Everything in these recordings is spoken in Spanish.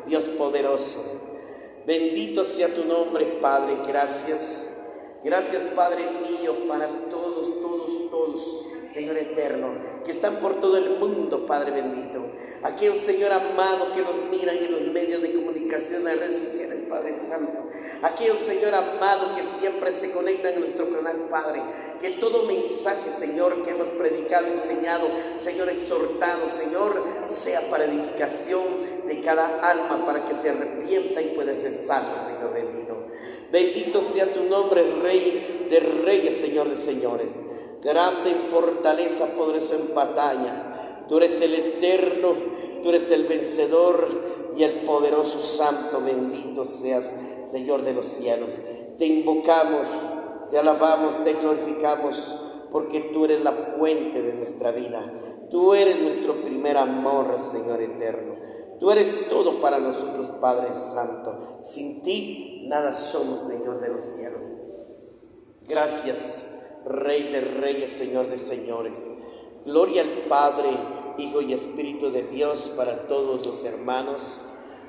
Dios poderoso. Bendito sea tu nombre, Padre. Gracias. Gracias, Padre mío, para todos, Señor eterno, que están por todo el mundo, Padre bendito. Aquellos, Señor amado, que nos miran en los medios de comunicación, en redes sociales, Padre Santo. Aquellos, Señor amado, que siempre se conectan a nuestro canal, Padre. Que todo mensaje, Señor, que hemos predicado, enseñado, Señor, exhortado, Señor, sea para edificación de cada alma, para que se arrepienta y pueda ser salvo, Señor bendito. Bendito sea tu nombre, Rey de reyes, Señor de señores. Grande en fortaleza, poderoso en batalla. Tú eres el eterno, tú eres el vencedor y el poderoso santo. Bendito seas, Señor de los cielos. Te invocamos, te alabamos, te glorificamos, porque tú eres la fuente de nuestra vida. Tú eres nuestro primer amor, Señor eterno. Tú eres todo para nosotros, Padre Santo. Sin ti nada somos, Señor de los cielos. Gracias, Rey de reyes, Señor de señores. Gloria al Padre, Hijo y Espíritu de Dios para todos los hermanos.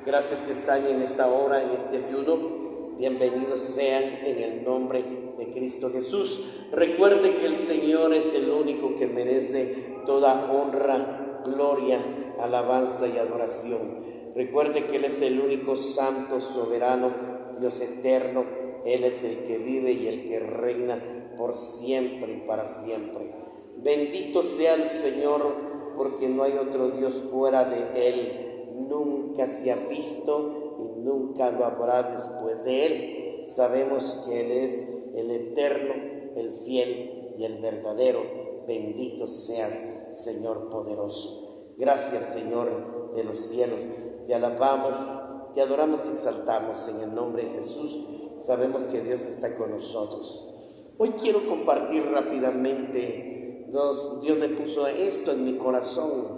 Gracias que están en esta hora, en este ayuno. Bienvenidos sean en el nombre de Cristo Jesús. Recuerde que el Señor es el único que merece toda honra, gloria, alabanza y adoración. Recuerde que Él es el único santo, soberano, Dios eterno. Él es el que vive y el que reina por siempre y para siempre. Bendito sea el Señor, porque no hay otro Dios fuera de Él. Nunca se ha visto y nunca lo habrá después de Él. Sabemos que Él es el eterno, el fiel y el verdadero. Bendito seas, Señor poderoso. Gracias, Señor de los cielos. Te alabamos, te adoramos, te exaltamos en el nombre de Jesús. Sabemos que Dios está con nosotros. Hoy quiero compartir rápidamente, Dios me puso esto en mi corazón,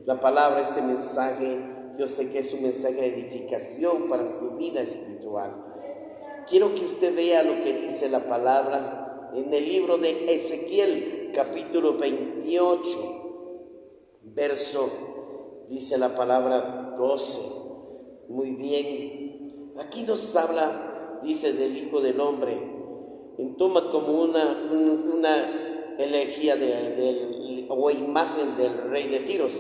la palabra, este mensaje. Yo sé que es un mensaje de edificación para su vida espiritual. Quiero que usted vea lo que dice la palabra en el libro de Ezequiel, capítulo 28, dice la palabra 12. Muy bien, aquí nos habla, dice, del Hijo del Hombre. Toma como una elegía o imagen del rey de Tiros.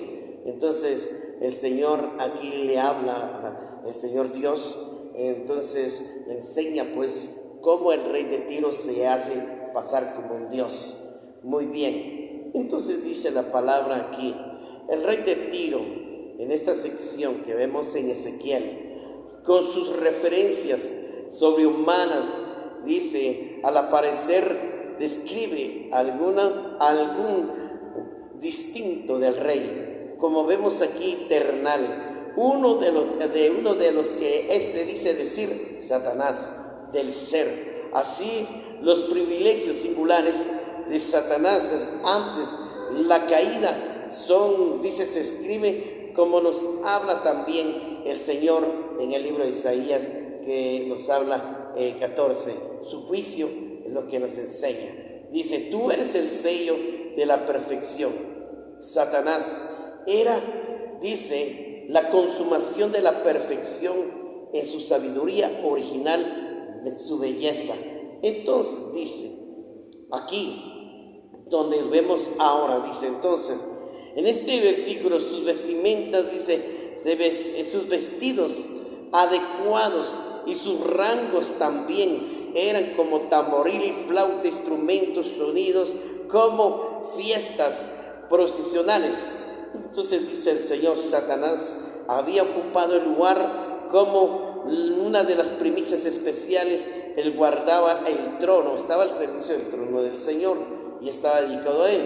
Entonces el Señor aquí le habla, el Señor Dios, entonces le enseña pues cómo el rey de Tiros se hace pasar como un Dios. Muy bien, entonces dice la palabra aquí, el rey de Tiro, en esta sección que vemos en Ezequiel, con sus referencias sobrehumanas, dice, al aparecer describe algún distinto del rey, como vemos aquí, terrenal, uno de los que se dice decir Satanás, del ser. Así los privilegios singulares de Satanás antes la caída son, dice, se escribe como nos habla también el Señor en el libro de Isaías, que nos habla 14, su juicio es lo que nos enseña. Dice, tú eres el sello de la perfección. Satanás era, dice, la consumación de la perfección en su sabiduría original, en su belleza. Entonces dice, aquí donde vemos ahora, dice entonces, en este versículo, sus vestimentas, dice, sus vestidos adecuados y sus rangos también eran como tamboril y flauta, instrumentos, sonidos, como fiestas procesionales. Entonces dice el Señor, Satanás había ocupado el lugar como una de las primicias especiales. Él guardaba el trono, estaba al servicio del trono del Señor y estaba dedicado a Él.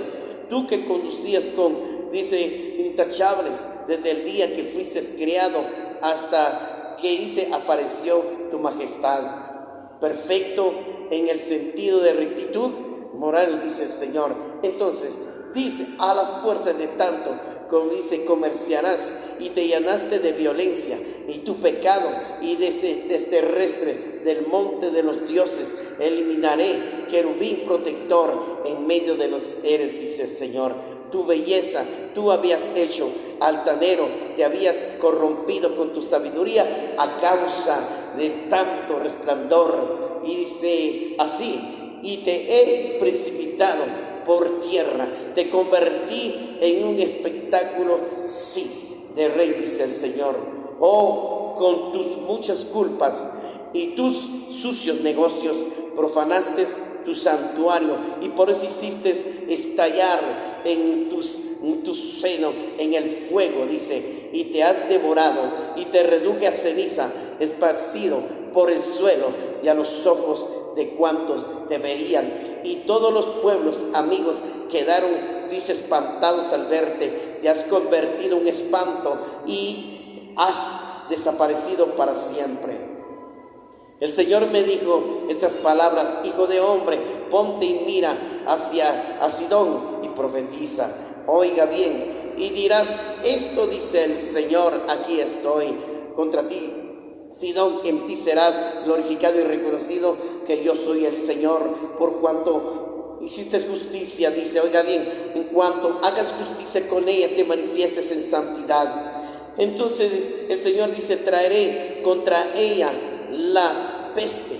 Tú que conducías con, dice, intachables desde el día que fuiste creado hasta que dice apareció tu majestad, perfecto en el sentido de rectitud moral, dice el Señor. Entonces dice, a las fuerzas de tanto, como dice, comerciarás y te llenaste de violencia, y tu pecado y terrestre del monte de los dioses eliminaré, querubín protector en medio de los seres, dice el Señor. Tu belleza tú habías hecho, altanero, te habías corrompido con tu sabiduría a causa de tanto resplandor. Y dice así: y te he precipitado por tierra, te convertí en un espectáculo, sí, de rey, dice el Señor. Oh, con tus muchas culpas y tus sucios negocios profanaste tu santuario, y por eso hiciste estallar en tu seno en el fuego, dice, y te has devorado, y te reduje a ceniza, esparcido por el suelo y a los ojos de cuantos te veían. Y todos los pueblos amigos quedaron, dice, espantados al verte. Te has convertido en un espanto y has desaparecido para siempre. El Señor me dijo esas palabras: hijo de hombre, ponte y mira hacia Sidón y profetiza. Oiga bien, y dirás: esto dice el Señor, aquí estoy contra ti, Sidón, en ti serás glorificado y reconocido que yo soy el Señor, por cuanto hiciste justicia, dice, oiga bien, en cuanto hagas justicia con ella, te manifiestes en santidad. Entonces el Señor dice: traeré contra ella la peste,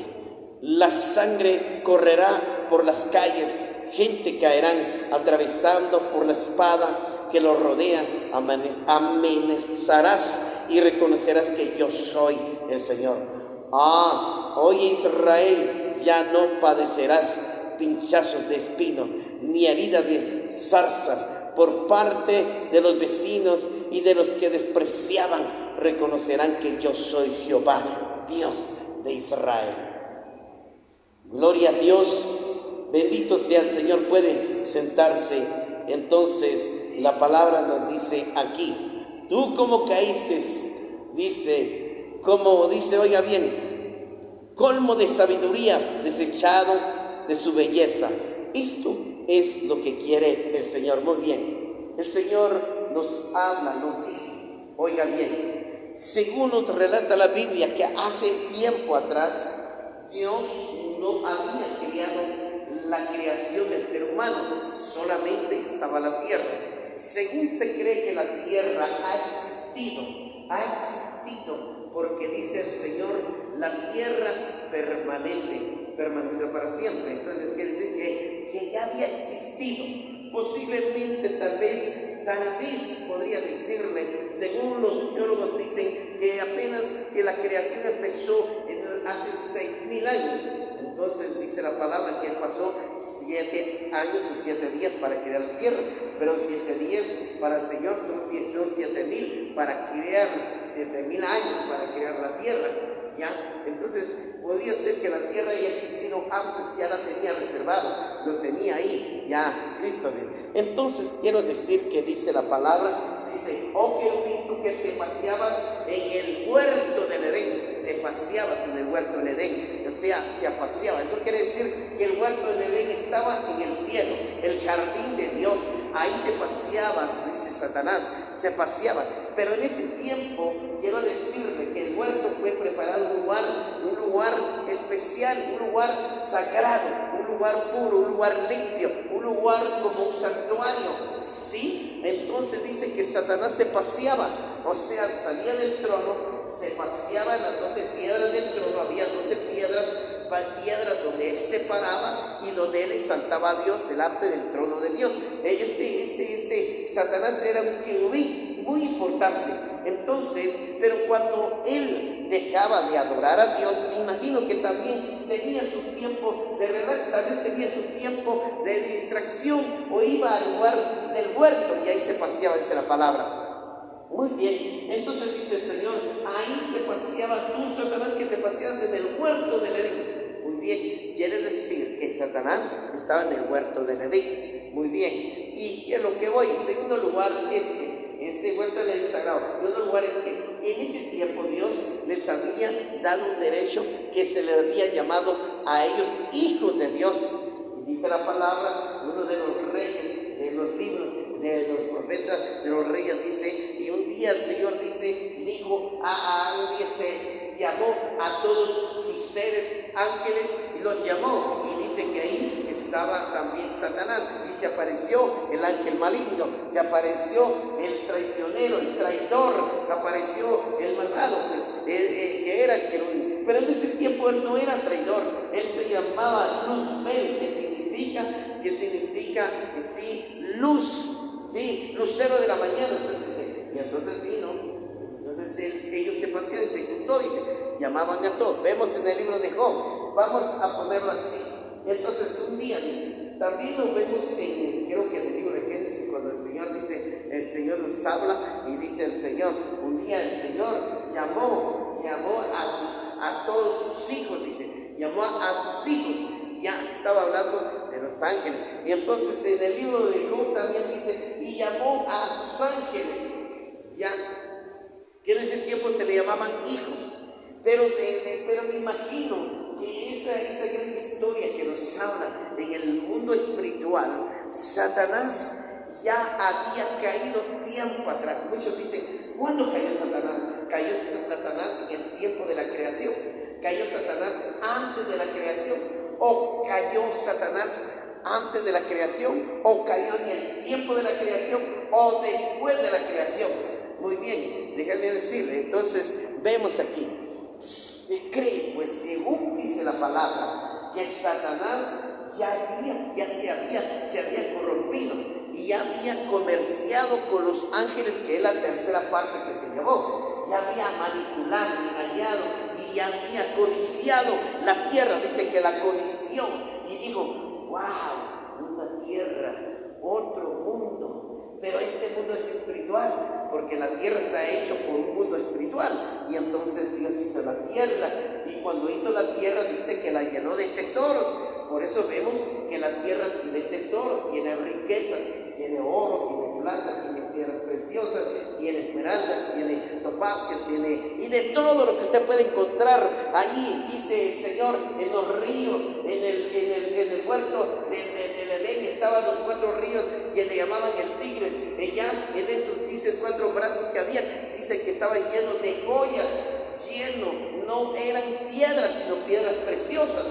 la sangre correrá por las calles, gente caerán atravesando por la espada que los rodea. Amenazarás y reconocerás que yo soy el Señor. Oye Israel, ya no padecerás pinchazos de espino, ni heridas de zarzas por parte de los vecinos y de los que despreciaban. Reconocerán que yo soy Jehová, Dios de Israel. Gloria a Dios, bendito sea el Señor. Puede sentarse. Entonces la palabra nos dice aquí: tú como caíste, dice, como dice, oiga bien, colmo de sabiduría, desechado de su belleza. Esto es lo que quiere el Señor. Muy bien, el Señor nos habla, nos dice, oiga bien, según nos relata la Biblia, que hace tiempo atrás Dios no había creado la creación del ser humano, solamente estaba la tierra. Según se cree que la tierra ha existido porque dice el Señor: la tierra permaneció para siempre. Entonces quiere decir que ya había existido. Posiblemente, tal vez podría decirle, según los teólogos dicen, que apenas que la creación empezó hace 6,000 años. Entonces dice la palabra que él pasó 7 años o 7 días para crear la tierra, pero 7 días para el Señor son 7,000 para crear, 7,000 años para crear la tierra. ¿Ya? Entonces podría ser que la tierra haya existido antes, ya la tenía reservado, lo tenía ahí ya Cristo. Entonces quiero decir que dice la palabra, dice: oh querubín, que te paseabas en el huerto del Edén, te paseabas en el huerto del Edén, o sea, se paseaba. Eso quiere decir que el huerto del Edén estaba en el cielo, el jardín de Dios. Ahí se paseaba, dice Satanás, se paseaba. Pero en ese tiempo quiero decirle que el huerto fue preparado un lugar especial, un lugar sagrado, un lugar puro, un lugar limpio, un lugar como un santuario. Sí, entonces dice que Satanás se paseaba, o sea, salía del trono, se paseaba en las 12 piedras del trono. Había 12 piedras donde él se paraba y donde él exaltaba a Dios delante del trono de Dios. Satanás era un querubín muy importante. Entonces, pero cuando él dejaba de adorar a Dios, me imagino que también tenía su tiempo de relax, tal vez tenía su tiempo de distracción, o iba al lugar del huerto y ahí se paseaba, dice la palabra. Muy bien, entonces dice el Señor: ahí se paseaba tú, Satanás, que te paseabas en el huerto del Edén. Muy bien, quiere decir que Satanás estaba en el huerto del Edén. Muy bien, y a lo que voy, en segundo lugar, es que ese huerto del Edén sagrado, en segundo lugar, es que en ese tiempo Dios les había dado un derecho que se les había llamado a ellos hijos de Dios. Y dice la palabra, uno de los reyes, de los libros, de los profetas, de los reyes, dice: y un día el Señor dijo, un día se llamó a todos sus seres ángeles y los llamó, y dice dice que ahí estaba también Satanás, y se apareció el ángel maligno, se apareció el traicionero, el traidor, apareció el malvado, pues, que era el querubín. Pero en ese tiempo él no era traidor, él se llamaba Luzbel, que significa sí, luz, sí, lucero de la mañana. Entonces vino, ellos se paseaban, se juntó, dice, llamaban a todos. Vemos en el libro de Job, vamos a ponerlo así. Entonces un día dice, también lo vemos creo que en el libro de Génesis, cuando el Señor dice, el Señor nos habla y dice el Señor, un día el Señor llamó a todos sus hijos, dice, llamó a sus hijos, ya estaba hablando de los ángeles. Y entonces en el libro de Job también dice, y llamó a sus ángeles, ya, que en ese tiempo se le llamaban hijos. Pero me imagino que esa gran historia que nos habla en el mundo espiritual, Satanás ya había caído tiempo atrás. Muchos dicen, ¿cuándo cayó Satanás? Cayó Satanás en el tiempo de la creación, cayó Satanás antes de la creación, o cayó Satanás antes de la creación, o cayó en el tiempo de la creación, o después de la creación. Muy bien, déjame decirle, entonces vemos aquí, se cree, pues según dice la palabra, que Satanás se había corrompido y ya había comerciado con los ángeles, que es la tercera parte que se llevó. Ya había manipulado, engañado y ya había codiciado la tierra. Dice que la codició y dijo, wow, una tierra, otro mundo. Pero este mundo es espiritual, porque la tierra está hecha por un mundo espiritual. Y entonces Dios hizo la tierra, y cuando hizo la tierra dice que la llenó de tesoros. Por eso vemos que la tierra tiene tesoros, tiene riquezas, tiene oro, tiene plata, tiene piedras preciosas, tiene esmeraldas, tiene topacio, y de todo lo que usted puede encontrar allí, dice el Señor, en los ríos, en el huerto del Edén estaban los 4 ríos que le llamaban el Tigris. Ya en esos, dice, 4 brazos que había, dice que estaban llenos de joyas, no eran piedras, sino piedras preciosas.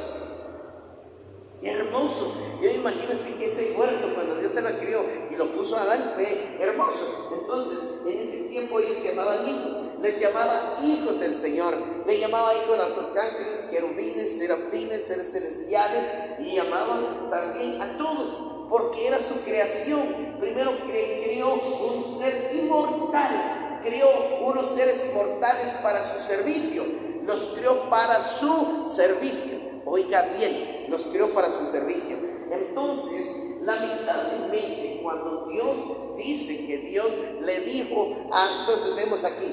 Y hermoso. Yo imagínense que ese huerto, cuando Dios se la crió y lo puso a Adán, fue hermoso. Entonces, en ese tiempo ellos se llamaban hijos, les llamaba hijos el Señor, le llamaba hijos a los arcángeles, querubines, serafines, seres celestiales, y llamaban también a todos, porque era su creación. Primero creó un ser inmortal, creó unos seres mortales para su servicio, los creó para su servicio. Oiga bien, los creó para su servicio. Entonces, lamentablemente, cuando Dios dice que Dios le dijo, entonces vemos aquí,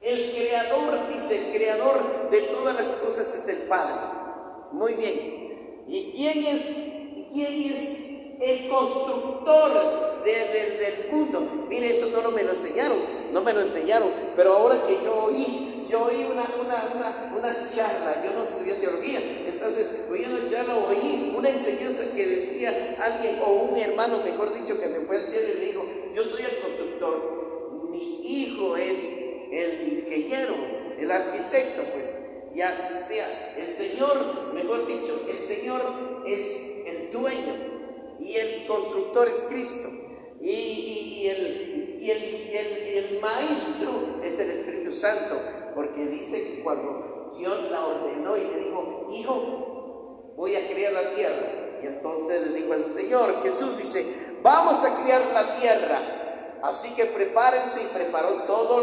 el creador, dice, el creador de todas las cosas es el Padre. Muy bien. ¿Y quién es el constructor del mundo? Mire, eso no me lo enseñaron, pero ahora que yo oí una charla, yo no estudié teología, entonces oí una charla, oí una enseñanza que decía alguien, o un hermano, mejor dicho, que se fue al cielo y le dijo, yo soy el constructor, mi hijo es el ingeniero, el arquitecto, pues, ya sea, el Señor, mejor dicho, el Señor es el dueño y el constructor es Cristo, y el maestro es el Espíritu Santo, porque dice que cuando Dios la ordenó y le dijo, hijo, voy a crear la tierra, y entonces le dijo el Señor, Jesús dice, vamos a crear la tierra, así que prepárense, y preparó todos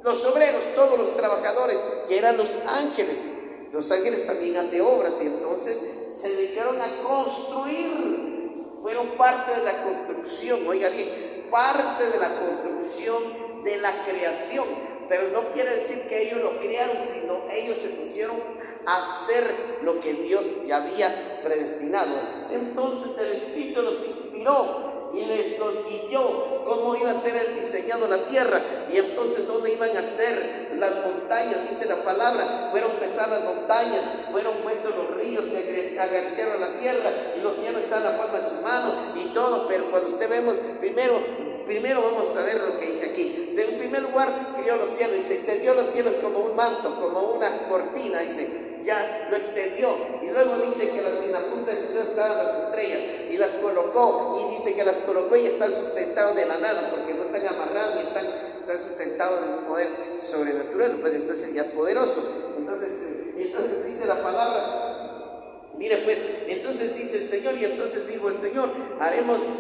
los obreros, todos los trabajadores, que eran los ángeles. Los ángeles también hacen obras, y entonces se dedicaron a construir, fueron parte de la construcción, oiga bien, parte de la construcción de la creación. Pero no quiere decir que ellos lo crearon, sino ellos se pusieron a hacer lo que Dios ya había predestinado. Entonces el Espíritu los inspiró y los guió cómo iba a ser el diseñado la tierra, y entonces dónde iban a ser las montañas, dice la palabra, fueron pesadas las montañas, fueron puestos los ríos que agarraron la tierra, y los cielos están a la palma de su mano y todo. Pero cuando usted vemos, primero vamos a ver lo que dice aquí. En primer lugar, crió los cielos, dice, extendió los cielos como un manto, como una cortina, dice, ya lo extendió, y luego dice que en la punta de sus dedos estaban las estrellas y las colocó, y dice que las colocó y están sustentados de la nada, porque no están amarrados y están sustentados de un poder sobrenatural, pues entonces ya poderoso. Entonces dice la palabra. Mire pues, entonces dice el Señor, y entonces dijo el Señor,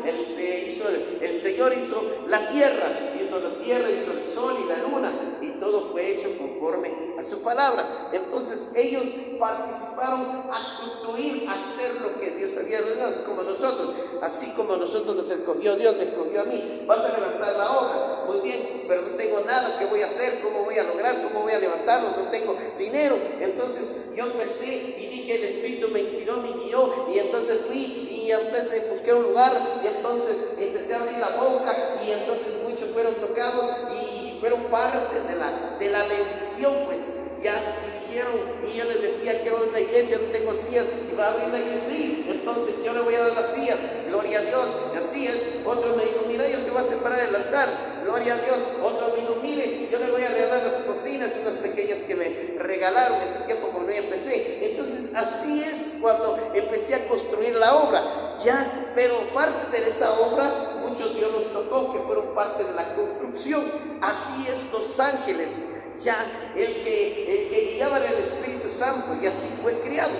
el Señor hizo la tierra, hizo el sol y la luna, y todo fue hecho conforme a su palabra. Entonces ellos participaron a construir, a hacer lo que Dios había ordenado, como nosotros, así como nosotros nos escogió Dios, me escogió a mí. Vas a levantar la obra, muy bien, pero no tengo nada, ¿qué voy a hacer? ¿Cómo voy a lograr? ¿Cómo voy a levantarlo? No tengo dinero. Entonces yo empecé y dije, el Espíritu me inspiró, me guió, y entonces fui y empecé, busqué un lugar, y entonces empecé a abrir la boca, y entonces muchos fueron tocados y fueron parte de la bendición, pues ya, y dijeron, y yo les decía, quiero una iglesia, no tengo sillas, y va a abrir la iglesia, sí, entonces yo le voy a dar las sillas, gloria a Dios, y así es. Otro me dijo, mira, yo te voy a separar el altar, gloria a Dios. Otro me dijo, mire, yo le voy a regalar las cocinas, unas pequeñas que me regalaron ese tiempo cuando yo empecé. Entonces así es cuando empecé a construir la obra, ya, pero parte de esa obra, muchos Dios los tocó, que fueron parte de la construcción. Así es los ángeles, ya, el que guiaba era el Espíritu Santo, y así fue criado.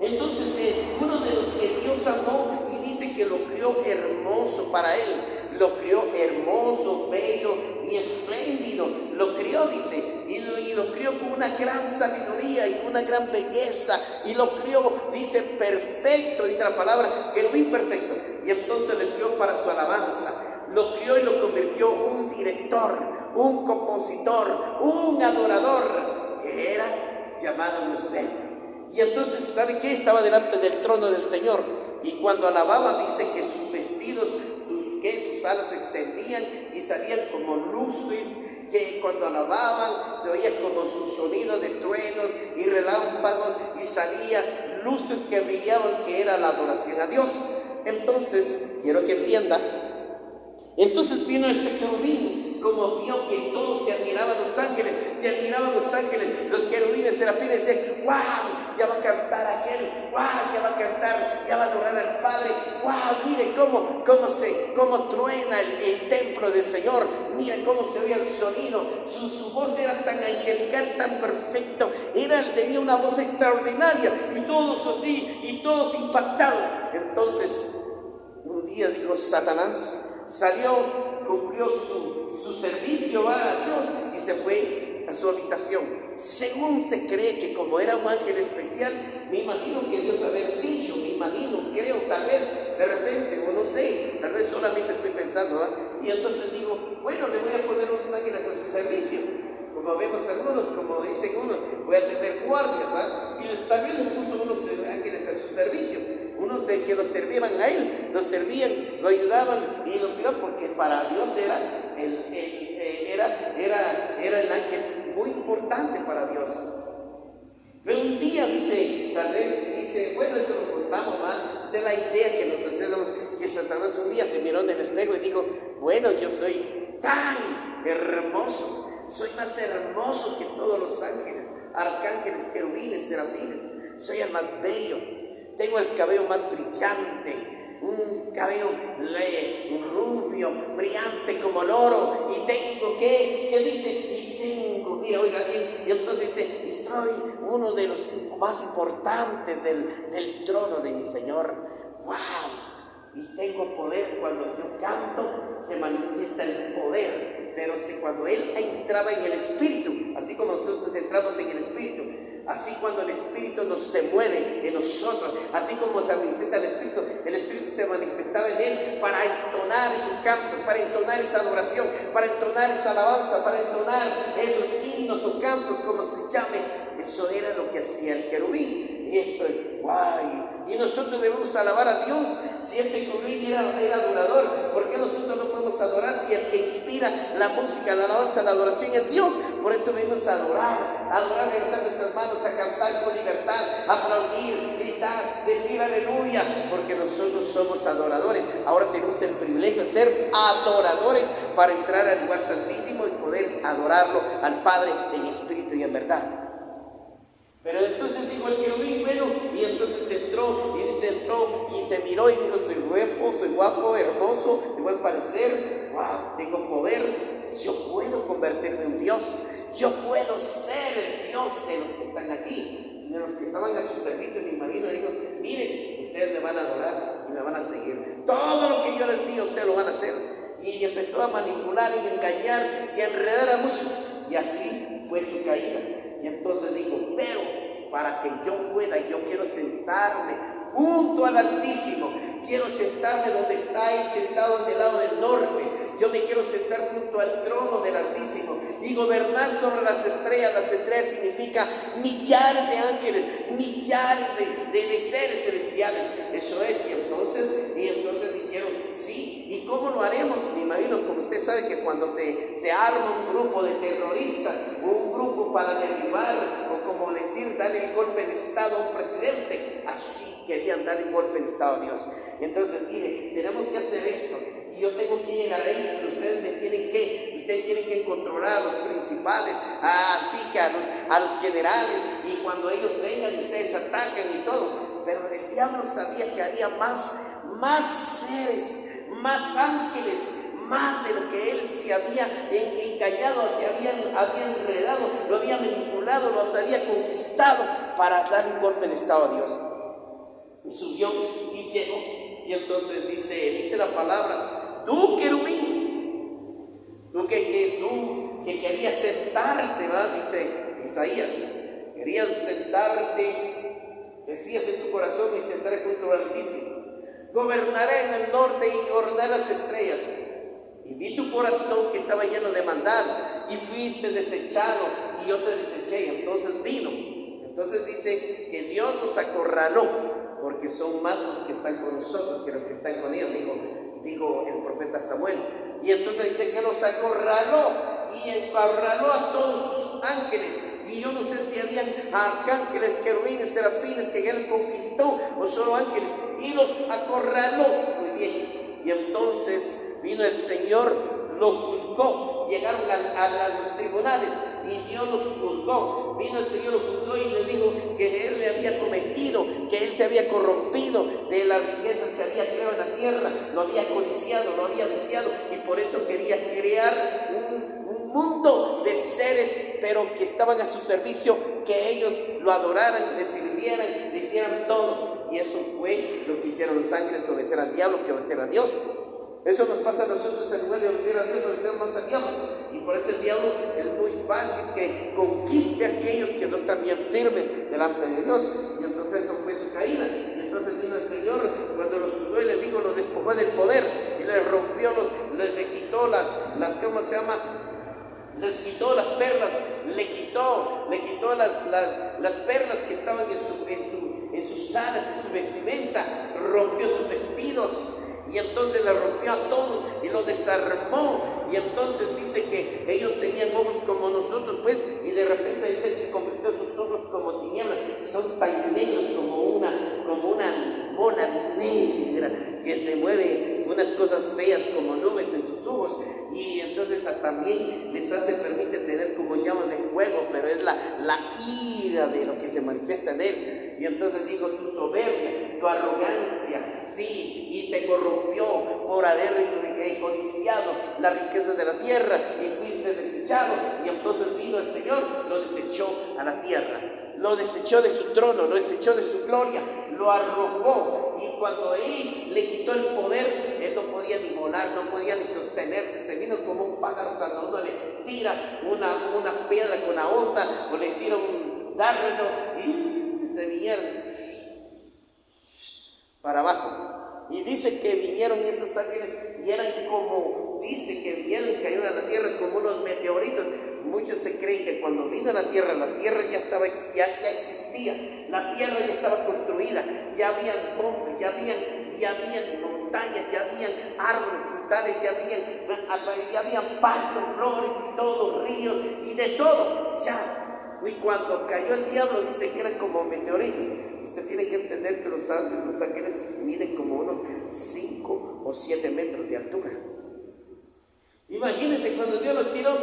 Entonces uno de los que Dios amó, y dice que lo crió hermoso para él, lo crió hermoso, bello y espléndido, lo crió, dice, y lo crió con una gran sabiduría y con una gran belleza, y lo crió, dice, perfecto, dice la palabra, querubín perfecto, y entonces le crió para su alabanza, lo crió y lo convirtió un director, un compositor, un adorador, que era llamado Luzbel. Y entonces, ¿sabe qué? Estaba delante del trono del Señor, y cuando alababa, dice que sus vestidos, sus alas se extendían y salían como luces, que cuando alababan se oía como su sonido de truenos y relámpagos, y salía luces que brillaban, que era la adoración a Dios. Entonces, quiero que entienda, entonces vino este querubín, como vio que todos se admiraban los ángeles, los querubines, serafines, decían, ¡wow! Ya va a cantar aquel, ¡wow! Ya va a cantar, ya va a adorar al Padre, ¡wow! Mire cómo truena el templo del Señor, mire cómo se oía el sonido, su voz era tan angelical, tan perfecto, tenía una voz extraordinaria, y todos así, y todos impactados. Entonces, un día dijo Satanás, salió, cumplió su servicio a Dios y se fue a su habitación. Según se cree que como era un ángel especial, me imagino que Dios haber dicho, creo, tal vez, de repente, o no sé, tal vez solamente estoy pensando, y entonces digo, bueno, le voy a poner unos ángeles a su servicio, como vemos algunos, como dicen unos, voy a tener guardias, y tal vez les puso unos ángeles a su servicio, unos que lo servían a él, lo servían, lo ayudaban y lo cuidaban, porque para Dios era el ángel muy importante para Dios. Pero un día tal vez bueno, eso lo contamos, esa es la idea que nos hacemos, que Satanás un día se miró en el espejo y dijo, bueno, yo soy tan hermoso, soy más hermoso que todos los ángeles, arcángeles, querubines, serafines, soy el más bello, tengo el cabello más brillante, un cabello rubio, brillante como el oro, y tengo, ¿qué dice? Mira, oiga bien, y entonces dice, y soy uno de los más importantes del trono de mi Señor. ¡Wow! Y tengo poder, cuando yo canto, se manifiesta el poder, pero cuando Él entraba en el Espíritu, así como nosotros entramos en el Espíritu, así cuando el Espíritu se mueve en nosotros, así como se manifiesta el Espíritu se manifestaba en Él para entonar esos cantos, para entonar esa adoración, para entonar esa alabanza, para entonar esos himnos o cantos, como se llame. Eso era lo que hacía el querubín. Y esto, ¡guay! Y nosotros debemos alabar a Dios. Si este querubín era adorador, ¿por qué nosotros no podemos adorar si el que inspira la música, la alabanza, la adoración es Dios? Por eso venimos a adorar, levantar nuestras manos, a cantar con libertad, aplaudir, gritar, decir aleluya, porque nosotros somos adoradores. Ahora tenemos el privilegio de ser adoradores para entrar al lugar santísimo y poder adorarlo al Padre en espíritu y en verdad. Pero entonces dijo el querubín, bueno, y entonces entró y se miró y dijo, soy guapo, hermoso, de buen parecer, wow, tengo poder, yo puedo convertirme en Dios, yo puedo ser el Dios de los que están aquí, de los que estaban a su servicio, me imagino, digo, miren, ustedes me van a adorar y me van a seguir, todo lo que yo les digo, ustedes lo van a hacer, y empezó a manipular y engañar y a enredar a muchos, y así fue su caída. Y entonces digo, pero para que yo pueda, yo quiero sentarme junto al Altísimo, quiero sentarme donde está Él sentado del lado del norte, yo me quiero sentar junto al trono del Altísimo y gobernar sobre las estrellas. Las estrellas significa millares de ángeles, millares de seres celestiales, eso es. Y entonces dijeron, sí, ¿y cómo lo haremos? Me imagino, como usted sabe, que cuando se arma un grupo de terroristas, un grupo para derribar, o como decir, darle el golpe de estado a un presidente, así querían darle el golpe de estado a Dios. Entonces, mire, tenemos que hacer esto, y yo tengo que llegar ahí, pero ustedes tienen que controlar a los principales, así que a los generales, y cuando ellos vengan, ustedes atacan y todo. Pero el diablo sabía que había más seres, más ángeles, más de lo que él se había engañado, se había enredado, lo había manipulado, los había conquistado para dar un golpe de estado a Dios. Y subió y llegó, y entonces dice la palabra, tú querubín, tú que querías sentarte, ¿verdad? Dice Isaías, querías sentarte, decías en tu corazón, y sentaré junto al Altísimo. Gobernaré en el norte y ordené las estrellas. Y vi tu corazón que estaba lleno de maldad, y fuiste desechado, y yo te deseché. Y entonces vino. Entonces dice que Dios nos acorraló, porque son más los que están con nosotros que los que están con ellos, dijo el profeta Samuel. Y entonces dice que nos acorraló, y acorraló a todos sus ángeles. Y yo no sé si habían arcángeles, querubines, serafines que él conquistó, o solo ángeles, y los acorraló. Muy bien. Y entonces vino el Señor, lo juzgó, llegaron a los tribunales y Dios los juzgó. Vino el Señor, lo juzgó y le dijo que él le había cometido, que él se había corrompido de las riquezas que había creado en la tierra, lo había codiciado, lo había deseado, y por eso quería crear un mundo de seres, pero que estaban a su servicio, que ellos lo adoraran, le sirvieran, le hicieran todo. Y eso fue lo que hicieron los ángeles, obedecer al diablo que obedecer a Dios. Eso nos pasa a nosotros, en lugar de obedecer a Dios, obedecer más al diablo. Y por eso el diablo es muy fácil que conquiste a aquellos que no están bien firmes delante de Dios. Y entonces eso fue su caída. Y entonces vino el Señor, cuando los juzgó y les dijo, los despojó del poder, y les rompió, les quitó las ¿cómo se llama? Les quitó las perlas, le quitó las perlas que estaban en sus alas, en su vestimenta, rompió sus vestidos, y entonces le rompió a todos y los desarmó. Y entonces dice que ellos tenían ojos como nosotros, pues, y de repente dice que convirtió sus ojos como tinieblas, son tan negros como una bola negra que se mueve, unas cosas feas como nubes en sus ojos. Y entonces también les permite tener como llamas de fuego, pero es la ira de lo que se manifiesta en él. Y entonces dijo, tu soberbia, tu arrogancia, sí, y te corrompió por haber codiciado las riquezas de la tierra, y fuiste desechado. Y entonces vino el Señor, lo desechó a la tierra, lo desechó de su trono, lo desechó de su gloria, lo arrojó. Y cuando él le quitó el poder, él no podía ni volar, no podía ni sostenerse. Se vino como un pájaro cuando uno le tira una piedra con la onda, o le tira un dardo, y se vinieron para abajo. Y dice que vinieron esos ángeles y eran como, dice que vinieron y cayeron a la tierra como unos meteoritos. Muchos se creen que cuando vino a la tierra ya existía, la tierra ya estaba construida, ya habían montes, ya habían montañas, ya habían árboles frutales, ya habían pastos, flores y todo, ríos y de todo, ya. Y cuando cayó el diablo, dice que eran como meteoritos. Usted tiene que entender que los ángeles miden como unos 5 o 7 metros de altura. Imagínense cuando Dios los tiró,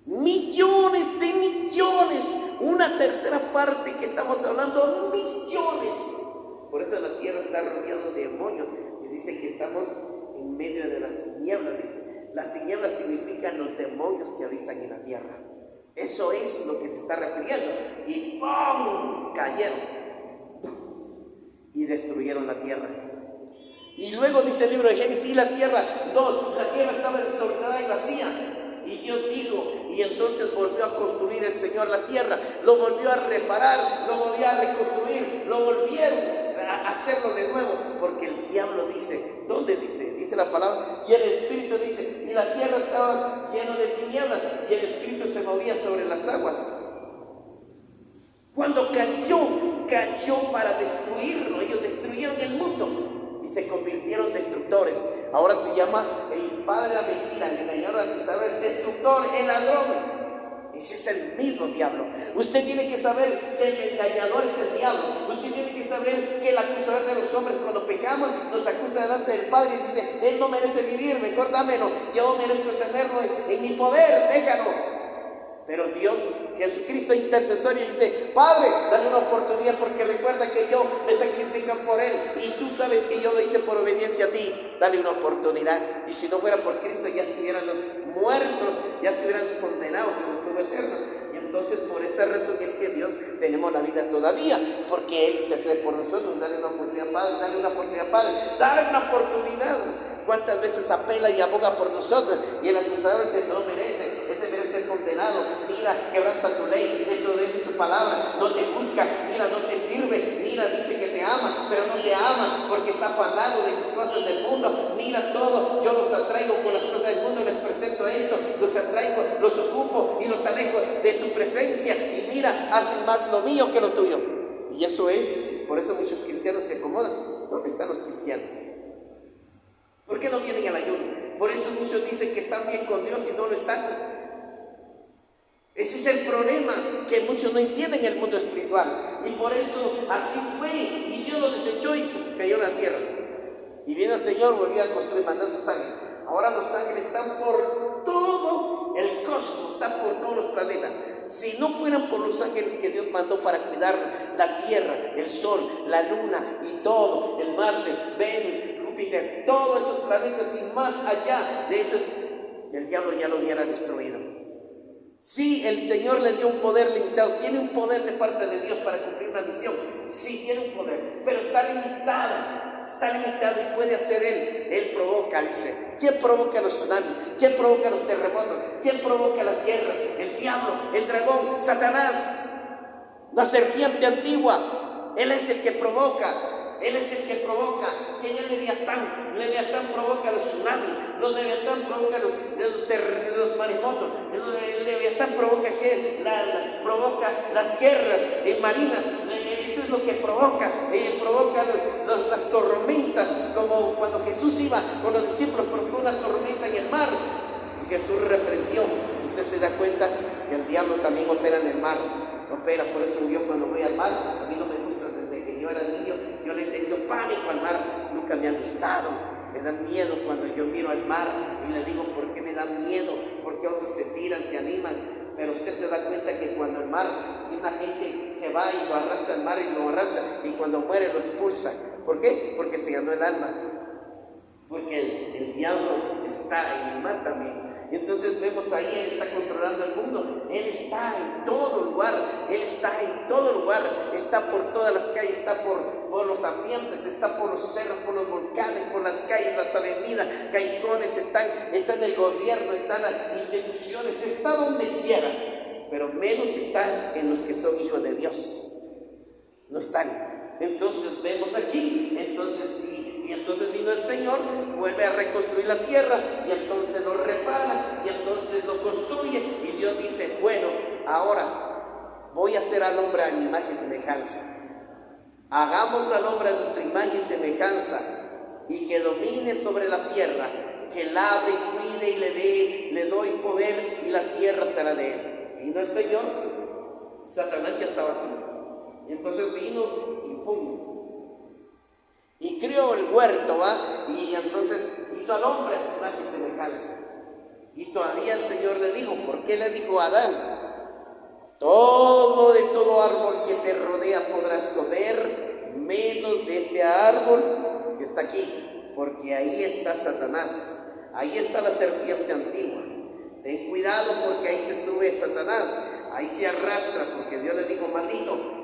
millones de millones parte que estamos hablando millones. Por eso la tierra está rodeada de demonios. Y dice que estamos en medio de las tinieblas. Dice, las tinieblas significan los demonios que habitan en la tierra. Eso es lo que se está refiriendo. Y ¡pum! Cayeron y destruyeron la tierra. Y luego dice el libro de Génesis, y la tierra estaba desordenada y vacía. Y Dios dijo, y entonces volvió a construir el Señor la tierra, lo volvió a reparar, lo volvió a reconstruir, lo volvieron a hacerlo de nuevo, porque el diablo dice, ¿dónde dice? Dice la palabra, y el Espíritu dice, y la tierra estaba llena de tinieblas, y el Espíritu se movía sobre las aguas. Cuando cayó para destruirlo. Ellos destruyeron el mundo y se convirtieron en destructores. Ahora se llama el padre de la mentira, el engañador, el acusador, el destructor, el ladrón. Ese es el mismo diablo. Usted tiene que saber que el engañador es el diablo. Usted tiene que saber que el acusador de los hombres, cuando pecamos, nos acusa delante del Padre y dice, él no merece vivir, mejor dámelo, yo merezco tenerlo en mi poder, déjalo. Pero Dios, Jesucristo intercesor, y dice, Padre, dale una oportunidad, porque recuerda que yo me sacrifico por él, y tú sabes que yo lo hice por obediencia a ti, dale una oportunidad. Y si no fuera por Cristo, ya estuvieran los muertos, ya estuvieran condenados en el fuego eterno. Y entonces por esa razón es que Dios tenemos la vida todavía, porque él intercede por nosotros. Dale una oportunidad, Padre, dale una oportunidad, Padre, dale una oportunidad. ¿Cuántas veces apela y aboga por nosotros? Y el acusador dice, no merece, ese merece ser condenado. Mira, quebranta tu ley, eso es tu palabra, no te busca, mira, no te sirve, mira, dice que te ama, pero no te ama porque está afanado de mis cosas del mundo. Mira todo, yo los atraigo con las cosas del mundo, les presento esto, los atraigo, los ocupo y los alejo de tu presencia. Y mira, hacen más lo mío que lo tuyo. Y eso es, por eso muchos cristianos se acomodan. ¿Dónde están los cristianos? ¿Por qué no vienen al ayuno? Por eso muchos dicen que están bien con Dios y no lo están. Ese es el problema, que muchos no entienden el mundo espiritual. Y por eso así fue. Y Dios lo desechó y cayó en la tierra. Y viene el Señor, volvió a construir, mandar sus ángeles. Ahora los ángeles están por todo el cosmos, están por todos los planetas. Si no fueran por los ángeles que Dios mandó para cuidar la tierra, el sol, la luna y todo, el Marte, Venus, Júpiter, todos esos planetas y más allá de esos, el diablo ya lo hubiera destruido. Sí, el Señor le dio un poder limitado, tiene un poder de parte de Dios para cumplir una misión. Sí, tiene un poder, pero está limitado y puede hacer Él provoca, dice. ¿Quién provoca los tsunamis? ¿Quién provoca los terremotos? ¿Quién provoca las guerras? El diablo, el dragón, Satanás, la serpiente antigua. Él es el que provoca. Él es el que provoca. ¿Quién es Leviatán? Leviatán provoca los tsunamis. Los Leviatán provoca los maremotos. El Leviatán provoca ¿qué? Provoca las guerras marinas. Eso es lo que provoca. Provoca las tormentas. Como cuando Jesús iba con los discípulos, provocó una tormenta en el mar. Y Jesús reprendió. Usted se da cuenta que el diablo también opera en el mar. Opera, por eso yo cuando voy al mar, a mí no me gusta. Desde que yo era niño, yo le he tenido pánico al mar. Nunca me ha gustado. Me da miedo cuando yo miro al mar y le digo, ¿por qué me da miedo? Porque otros se tiran, se animan. Pero usted se da cuenta que cuando el mar, una gente se va y lo arrastra al mar y lo arrastra, y cuando muere lo expulsa. ¿Por qué? Porque se ganó el alma. Porque el diablo está en el mar también. Y entonces vemos ahí, Él está controlando el mundo. Él está en todo lugar. Él está en todo lugar. Está por todas las calles, está por los ambientes, está por los cerros, por los volcanes, por las calles, las avenidas, callejones, está en el gobierno, está en las instituciones, está donde quiera. Pero menos están en los que son hijos de Dios. No están. Entonces vemos aquí, y entonces vino el Señor, vuelve a reconstruir la tierra, y entonces lo repara, y entonces lo construye, y Dios dice, bueno, ahora voy a hacer al hombre a mi imagen y semejanza. Hagamos al hombre a nuestra imagen y semejanza, y que domine sobre la tierra, que labre, cuide y le doy poder, y la tierra será de él. Vino el Señor, Satanás ya estaba aquí. Y entonces vino y ¡pum! Y crió el huerto, ¿va? Y entonces hizo al hombre a su imagen y semejanza. Y todavía el Señor le dijo, ¿por qué le dijo a Adán? de todo árbol que te rodea podrás comer, menos de este árbol que está aquí, porque ahí está Satanás, ahí está la serpiente antigua. Ten cuidado porque ahí se sube Satanás, ahí se arrastra, porque Dios le dijo, maldito,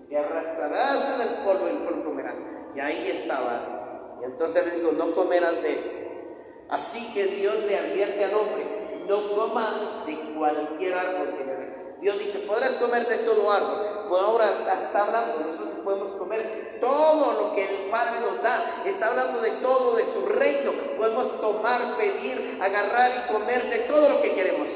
te arrastrarás en el polvo comerás. Y ahí estaba. Y entonces le dijo, no comerás de esto. Así que Dios le advierte al hombre, no coma de cualquier árbol que le dé. Dios dice, podrás comer de todo árbol. Pues ahora está hablando, nosotros podemos comer todo lo que el Padre nos da. Está hablando de todo, de su reino. Podemos tomar, pedir, agarrar y comer de todo lo que queremos.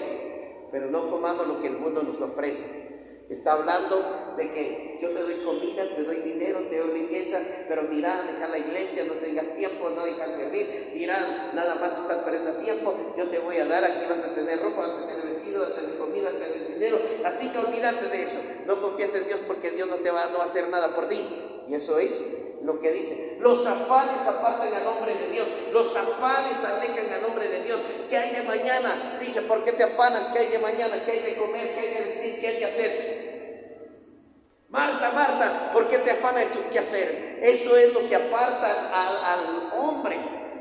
Pero no comamos lo que el mundo nos ofrece. Está hablando de que yo te doy comida, te doy dinero, te doy riqueza, pero mira, deja la iglesia, no tengas tiempo, no dejas servir, mira, nada más estás perdiendo tiempo, yo te voy a dar, aquí vas a tener ropa, vas a tener vestido, vas a tener comida, vas a tener dinero, así que olvídate de eso, no confíes en Dios porque Dios no va a hacer nada por ti. Y eso es lo que dice, los afanes apartan al hombre de Dios, los afanes alejan al hombre de Dios. ¿Qué hay de mañana? Dice, ¿por qué te afanas? ¿Qué hay de mañana? ¿Qué hay de comer? ¿Qué hay de vestir? ¿Qué hay de hacer? Marta, Marta, ¿por qué te afanas en tus quehaceres? Eso es lo que aparta al hombre.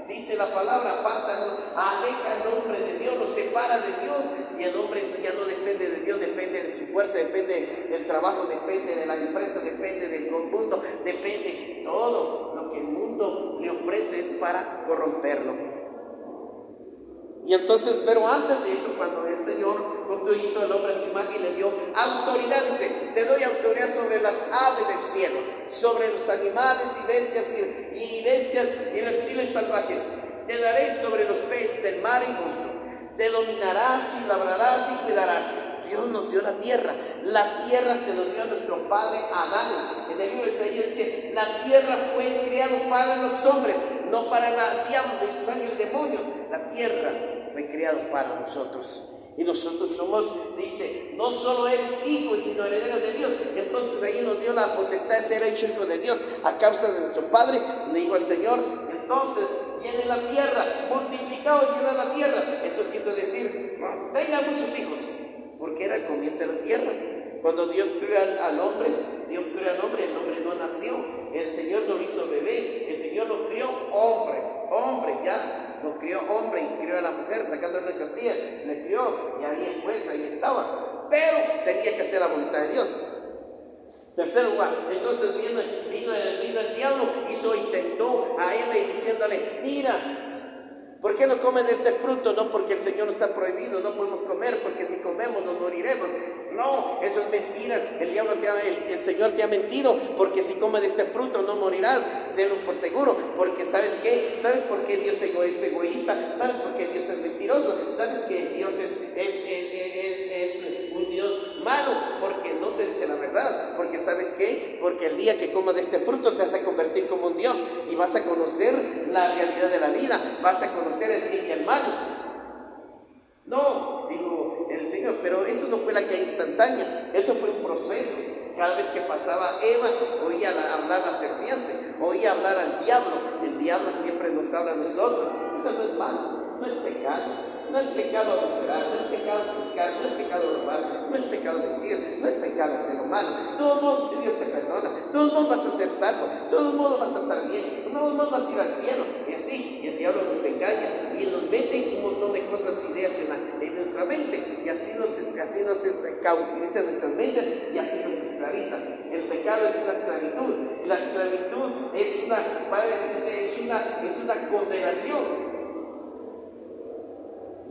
Dice la palabra, aparta, aleja al hombre de Dios, lo separa de Dios, y el hombre ya no depende de Dios, depende de su fuerza, depende del trabajo, depende de la empresa, depende del mundo, depende de todo lo que el mundo le ofrece es para corromperlo. Y entonces, pero antes de eso, cuando el Señor hizo el hombre a su imagen y le dio autoridad, dice, te doy autoridad sobre las aves del cielo, sobre los animales y bestias y reptiles salvajes, te daré sobre los peces del mar y monstruos, te dominarás y labrarás y cuidarás. Dios nos dio la tierra se lo dio a nuestro padre Adán. En el libro de Isaías dice, la tierra fue creada para los hombres, no para el diablo, los ángeles, demonios. La tierra fue creada para nosotros. Y nosotros somos, dice, no solo eres hijo, sino heredero de Dios. Entonces ahí nos dio la potestad de ser hecho hijo de Dios a causa de nuestro Padre. Le dijo al Señor, entonces llene la tierra, multiplicaos, llena la tierra. Eso quiso decir, tenga muchos hijos, porque era el comienzo de la tierra. Cuando Dios creó al hombre, el hombre no nació. El Señor no lo hizo bebé, el Señor lo crió hombre ya. Lo crió hombre y crió a la mujer, sacándole una costilla, le crió y ahí pues, ahí estaba. Pero tenía que hacer la voluntad de Dios. Tercer lugar, entonces vino el diablo, intentó a Eva diciéndole, mira, ¿por qué no comen de este fruto? No, porque el Señor nos ha prohibido, no podemos comer, porque si comemos nos moriremos. No, eso es mentira, el Señor te ha mentido, porque si comes de este fruto no morirás, tenlo por seguro, porque ¿sabes qué? ¿Sabes por qué Dios es egoísta? ¿Sabes por qué Dios es mentiroso? ¿Sabes que Dios es un Dios malo? Porque no te dice la verdad, porque ¿sabes qué? Porque el día que comas de este fruto te vas a convertir como un Dios y vas a conocer la realidad de la vida, vas a conocer el bien y el mal. No, dijo el Señor, pero eso no fue la caída instantánea, eso fue un proceso. Cada vez que pasaba Eva, oía hablar la serpiente, oía hablar al diablo. El diablo siempre nos habla a nosotros. Eso no es malo, no es pecado. No es pecado adulterar, no es pecado pecar, no es pecado robar, no es pecado mentir, no es pecado ser humano. De todos modos Dios te perdona, de todos modos vas a ser salvo, de todos modos vas a estar bien, de todos modos vas a ir al cielo. Y así, y el diablo nos engaña y nos mete un montón de cosas, ideas en nuestra mente, y así nos cautiliza nuestras mentes y así nos esclaviza. El pecado es una esclavitud, la esclavitud es una condenación.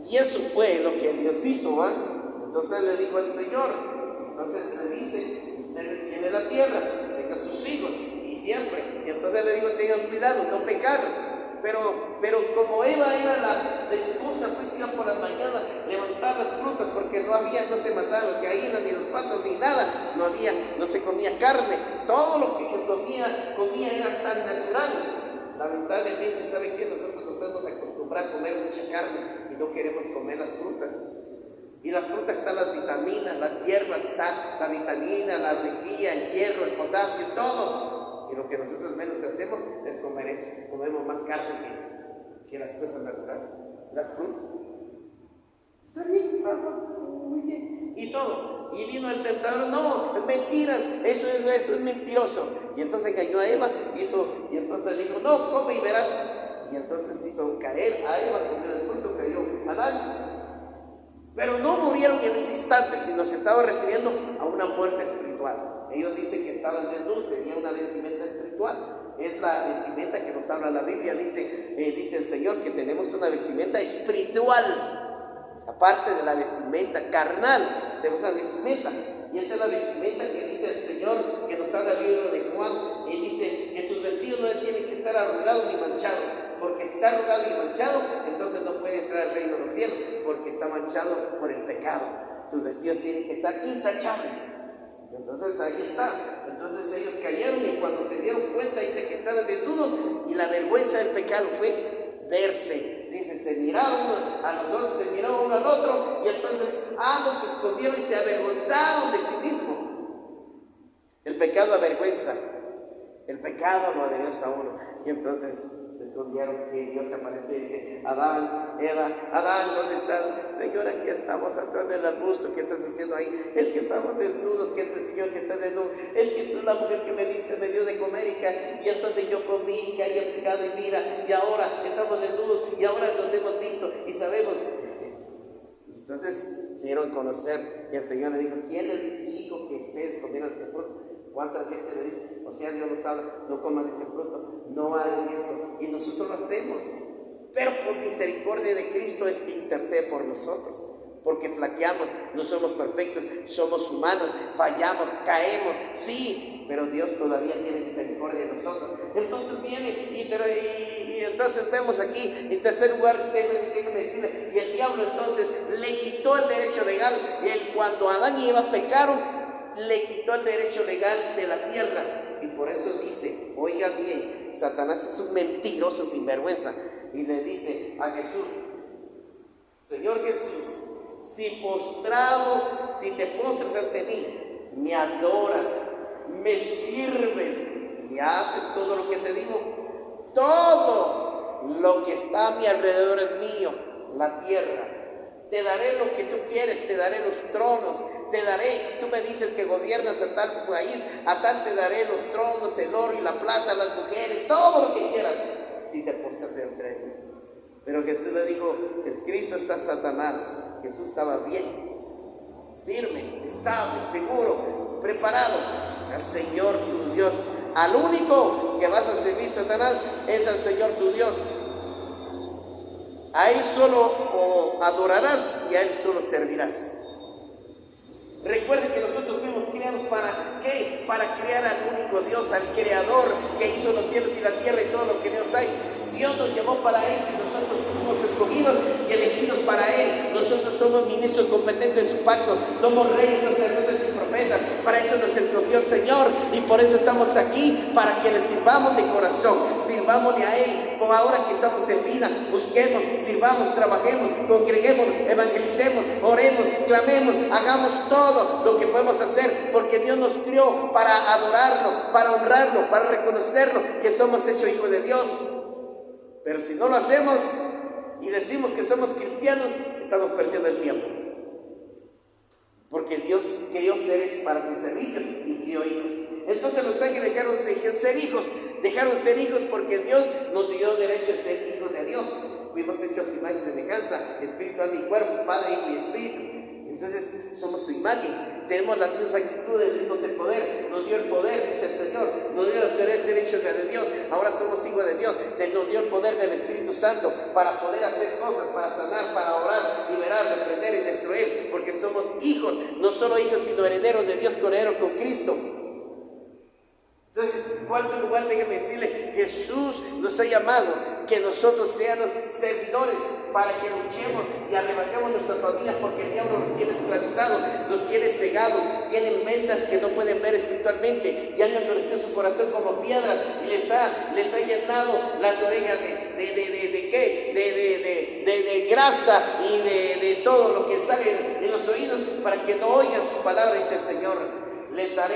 Y eso fue lo que Dios hizo, ¿eh? Entonces le dijo al Señor, entonces le dice, ustedes tienen la tierra, tengan sus hijos, y siempre. Y entonces le digo, tengan cuidado, no pecar. Pero como Eva era la esposa, pues iban por las mañanas levantar las frutas, porque no se mataban las gallinas, ni los patos, ni nada, no se comía carne. Todo lo que comía era tan natural. Lamentablemente, ¿sabe qué? Nosotros nos hemos acostumbrado a comer mucha carne y no queremos comer las frutas. Y las frutas están las vitaminas, las hierbas, está la vitamina, la energía, el hierro, el potasio, todo. Y lo que nosotros menos hacemos es comer eso. Comemos más carne que las cosas naturales, las frutas. Está bien, muy bien. y todo. Y vino el tentador, no, es mentiras, eso es mentiroso. Y entonces engañó a Eva, y entonces dijo, no, come y verás. Y entonces hizo caer a Eva, comió el fruto, cayó Adán. Pero no murieron en ese instante, sino se estaba refiriendo a una muerte espiritual. Ellos dicen que estaban desnudos, tenían una vestimenta espiritual. Es la vestimenta que nos habla la Biblia. Dice el Señor que tenemos una vestimenta espiritual. Aparte de la vestimenta carnal, tenemos una vestimenta. Y esa es la vestimenta que dice el Señor, que nos habla el libro de Juan. Y dice que tus vestidos no tienen que estar arrugados ni manchados. Porque si está arrugado y manchado, entonces no puede entrar al reino de los cielos. Porque está manchado por el pecado. Tus vestidos tienen que estar intachables. Entonces ahí está. Entonces ellos cayeron y cuando se dieron cuenta dice que estaban desnudos. Y la vergüenza del pecado fue verse. Dice, se miraron a los otros, se miraron uno al otro, y entonces ambos se escondieron y se avergonzaron de sí mismos. El pecado avergüenza, el pecado lo avergüenza a uno. Y entonces se escondieron, y Dios se aparece y dice, Adán, Eva, Adán, ¿dónde estás? Señor, aquí estamos atrás del arbusto. ¿Qué estás haciendo ahí? Es que estamos desnudos. ¿Qué es el Señor que está desnudo? Es que tú, la mujer que me diste, me dio de comer y entonces yo comí, que haya pecado y mira, y ahora estamos desnudos y ahora nos hemos visto y sabemos. Entonces se dieron a conocer y el Señor le dijo, ¿quién les dijo que ustedes comieran ese fruto? ¿Cuántas veces le dice? O sea, Dios nos habla, no coman ese fruto, no hagan eso. Y nosotros lo hacemos. Pero por misericordia de Cristo es que intercede por nosotros. Porque flaqueamos, no somos perfectos, somos humanos, fallamos, caemos, sí, pero Dios todavía tiene misericordia de nosotros. Entonces viene y entonces vemos aquí, en tercer lugar, déjenme decirle, y el diablo entonces le quitó el derecho legal. Cuando Adán y Eva pecaron, le quitó el derecho legal de la tierra. Y por eso dice, oiga bien, Satanás es un mentiroso sinvergüenza. Y le dice a Jesús, Señor Jesús, si te postras ante mí, me adoras, me sirves y haces todo lo que te digo, todo lo que está a mi alrededor es mío, la tierra. Te daré lo que tú quieres, te daré los tronos, te daré, si tú me dices que gobiernas a tal país, a tal te daré los tronos, el oro y la plata, las mujeres, todo lo que quieras, si te postras delante de mí. Pero Jesús le dijo, escrito está Satanás. Jesús estaba bien, firme, estable, seguro, preparado. Al Señor tu Dios, al único que vas a servir, Satanás, es al Señor tu Dios. A Él solo adorarás y a Él solo servirás. Recuerden que nosotros fuimos creados ¿para qué? Para crear al único Dios, al Creador que hizo los cielos y la tierra y todo lo que en ellos hay. Dios nos llamó para eso y nosotros fuimos escogidos y elegidos para Él. Nosotros somos ministros competentes de su pacto, somos reyes, sacerdotes y profetas. Para eso nos escogió el Señor y por eso estamos aquí, para que le sirvamos de corazón, sirvámosle a Él. Ahora que estamos en vida, busquemos, sirvamos, trabajemos, congreguemos, evangelicemos, oremos, clamemos, hagamos todo lo que podemos hacer, porque Dios nos crió para adorarlo, para honrarlo, para reconocerlo, que somos hechos hijos de Dios. Pero si no lo hacemos y decimos que somos cristianos, estamos perdiendo el tiempo. Porque Dios crió seres para su servicio y crió hijos. Entonces los ángeles dejaron ser hijos porque Dios nos dio derecho a ser hijos de Dios. Fuimos hechos a su imagen y semejanza, espíritu, alma y cuerpo, Padre, Hijo y Espíritu. Entonces somos su imagen, tenemos las mismas actitudes, tenemos el poder, nos dio el poder, dice el Señor, nos dio la autoridad de ser hechos de Dios, ahora somos hijos de Dios, nos dio el poder del Espíritu Santo para poder hacer cosas, para sanar, para orar, liberar, reprender y destruir, porque somos hijos, no solo hijos, sino herederos de Dios, coherederos con Cristo. Entonces, en cuarto lugar, déjeme decirle, Jesús nos ha llamado que nosotros seamos servidores para que luchemos y arrebatemos nuestras familias, porque el diablo nos tiene esclavizados, nos tiene cegados, tienen vendas que no pueden ver espiritualmente y han endurecido su corazón como piedras y les ha llenado las orejas de grasa y de todo lo que sale en los oídos para que no oigan su palabra, dice el Señor. Les daré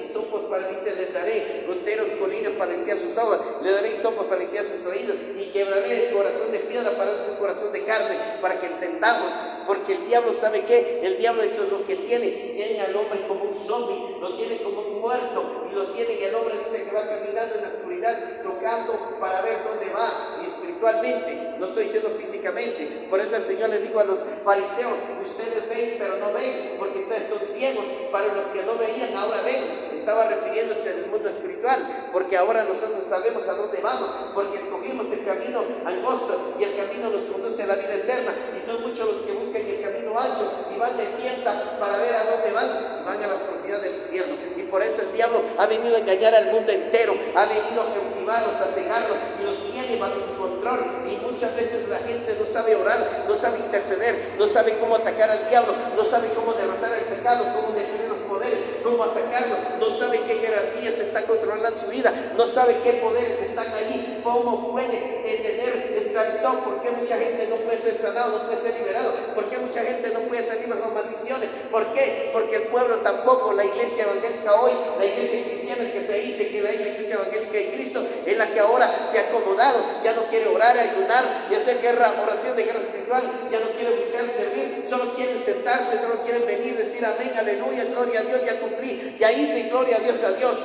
hisopos para, les daré goteros colinas para limpiar sus aguas, le daré hisopos para limpiar sus oídos y quebraré el corazón de piedra para dar su corazón de carne, para que entendamos porque el diablo, ¿sabe qué? El diablo eso es lo que tiene al hombre como un zombie, lo tiene como un muerto, y lo tiene, y el hombre dice que va caminando en la oscuridad, tocando para ver dónde va, y espiritualmente, no estoy diciendo físicamente. Por eso el Señor les dijo a los fariseos: ustedes ven pero no ven, porque ustedes son ciegos. Para los que no veían, ahora ven. Estaba refiriéndose al mundo espiritual, porque ahora nosotros sabemos a dónde vamos, porque escogimos el camino angosto, y el camino nos conduce a la vida eterna, y son muchos los que buscan el camino ancho y van de tienta para ver a dónde van, y van a la oscuridad del infierno. Y por eso el diablo ha venido a engañar al mundo entero, ha venido a cautivarlos, a cegarlos, y los tiene bajo su control. Y muchas veces la gente no sabe orar, no sabe interceder, no sabe cómo atacar al diablo, no sabe cómo derrotar el pecado, cómo destruir los poderes, cómo atacarlo, no sabe qué jerarquías está controlando su vida, no sabe qué poderes están allí, cómo puede tener esclavizado. ¿Por qué mucha gente no puede ser sanado, no puede ser liberado? ¿Por qué mucha gente no puede salir bajo maldiciones? ¿Por qué? Porque el pueblo tampoco, la iglesia evangélica hoy, la iglesia cristiana que se dice que la iglesia evangélica de Cristo es la que ahora se ha acomodado, ya no quiere orar, ayunar y hacer oración de guerra espiritual, ya no quiere buscar servir, solo quieren sentarse, solo quieren venir, decir amén, aleluya, gloria a Dios, ya cumplí, ya hice, gloria a Dios, a Dios.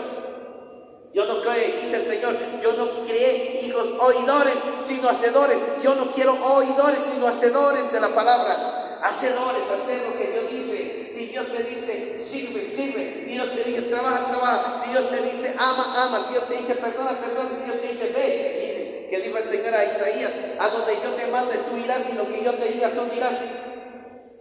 Yo no creo, dice el Señor, yo no creé hijos oidores, sino hacedores. Yo no quiero oidores, sino hacedores de la palabra. Hacedores, hacer lo que Dios dice. Si Dios te dice, sirve, sirve. Si Dios te dice, trabaja, trabaja. Si Dios te dice, ama, ama. Si Dios te dice, perdona, perdona. Si Dios te dice, ve. Y que dijo el Señor a Isaías, a donde yo te mande tú irás, y lo que yo te diga tú dirás.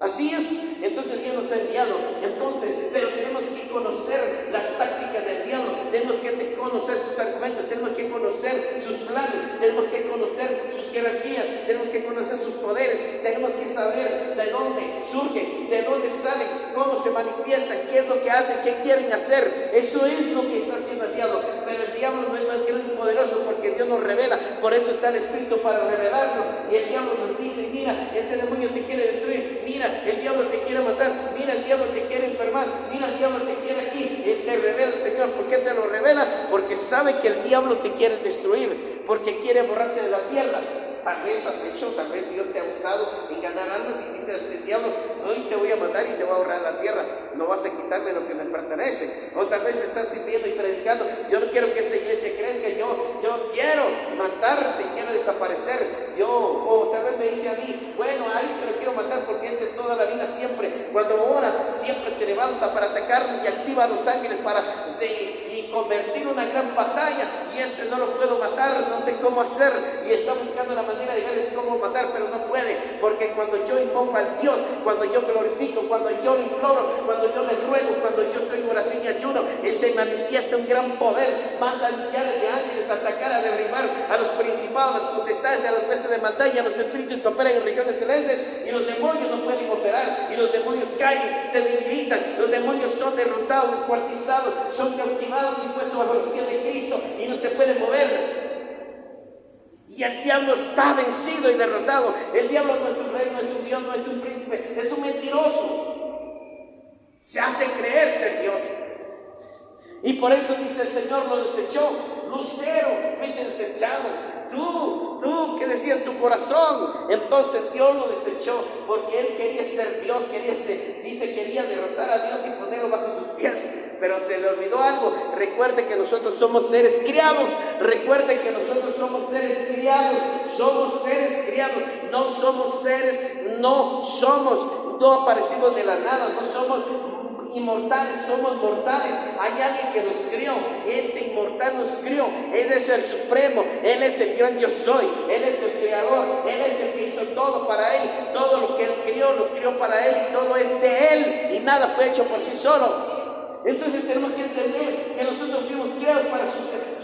Así es, entonces Dios nos ha enviado. Entonces, pero tenemos que conocer las tácticas del diablo, tenemos que conocer sus argumentos, tenemos que conocer sus planes, tenemos que conocer sus jerarquías, tenemos que conocer sus poderes, tenemos que saber de dónde surgen, de dónde salen, cómo se manifiestan, qué es lo que hacen, qué quieren hacer. Eso es lo que está haciendo el diablo. Pero el diablo no es más grande y poderoso, porque Dios nos revela. Por eso está el Espíritu, para revelarlo. Y el diablo nos dice: mira, este demonio te quiere destruir, mira, el diablo te quiere matar, mira, el diablo te quiere enfermar, mira, el diablo te quiere aquí. Él te revela, Señor. ¿Por qué te lo revela? Porque sabe que el diablo te quiere destruir, porque quiere borrarte de la tierra. Tal vez has hecho, tal vez Dios te ha usado en ganar almas, y dice el diablo: hoy te voy a matar y te voy a ahorrar la tierra, no vas a quitarme lo que me pertenece. O tal vez estás sirviendo y predicando: yo no quiero que esta iglesia crezca, yo quiero matarte, quiero desaparecer. O tal vez me dice a mí: bueno, a este lo quiero matar porque este toda la vida siempre, cuando ora, siempre se levanta para atacarnos y activa a los ángeles para y convertir una gran batalla, y este no lo puedo matar, no sé cómo hacer, y está buscando la manera de ver cómo matar, pero no puede, porque cuando yo invoco al Dios, cuando yo glorifico, cuando yo le imploro, cuando yo le ruego, cuando yo estoy en oración y ayuno, Él se manifiesta un gran poder, manda millares de ángeles a atacar, a derribar a los principados, a las potestades, a los huestes de maldad y a los espíritus que operan en regiones celestes, y los demonios no pueden operar, y los demonios caen, se debilitan, los demonios son derrotados, descuartizados, son cautivados y puestos bajo los pies de Cristo, y no se pueden mover. Y el diablo está vencido y derrotado. El diablo no es un rey, no es un Dios, no es un príncipe, es un mentiroso. Se hace creer ser Dios. Y por eso dice el Señor: lo desechó. Lucero, fuiste desechado. Tú, que decía en tu corazón. Entonces Dios lo desechó, porque Él quería ser Dios, quería derrotar a Dios y ponerlo bajo sus pies. Pero se le olvidó algo. Recuerde que nosotros somos seres criados. Recuerde que nosotros somos seres criados. Somos seres criados. No aparecimos de la nada. No somos inmortales, somos mortales. Hay alguien que nos crió. Este inmortal nos crió. Él es el supremo, Él es el gran yo soy, Él es el creador, Él es el que hizo todo para Él. Todo lo que Él crió, lo crió para Él, y todo es de Él, y nada fue hecho por sí solo. Entonces tenemos que entender que nosotros fuimos creados para su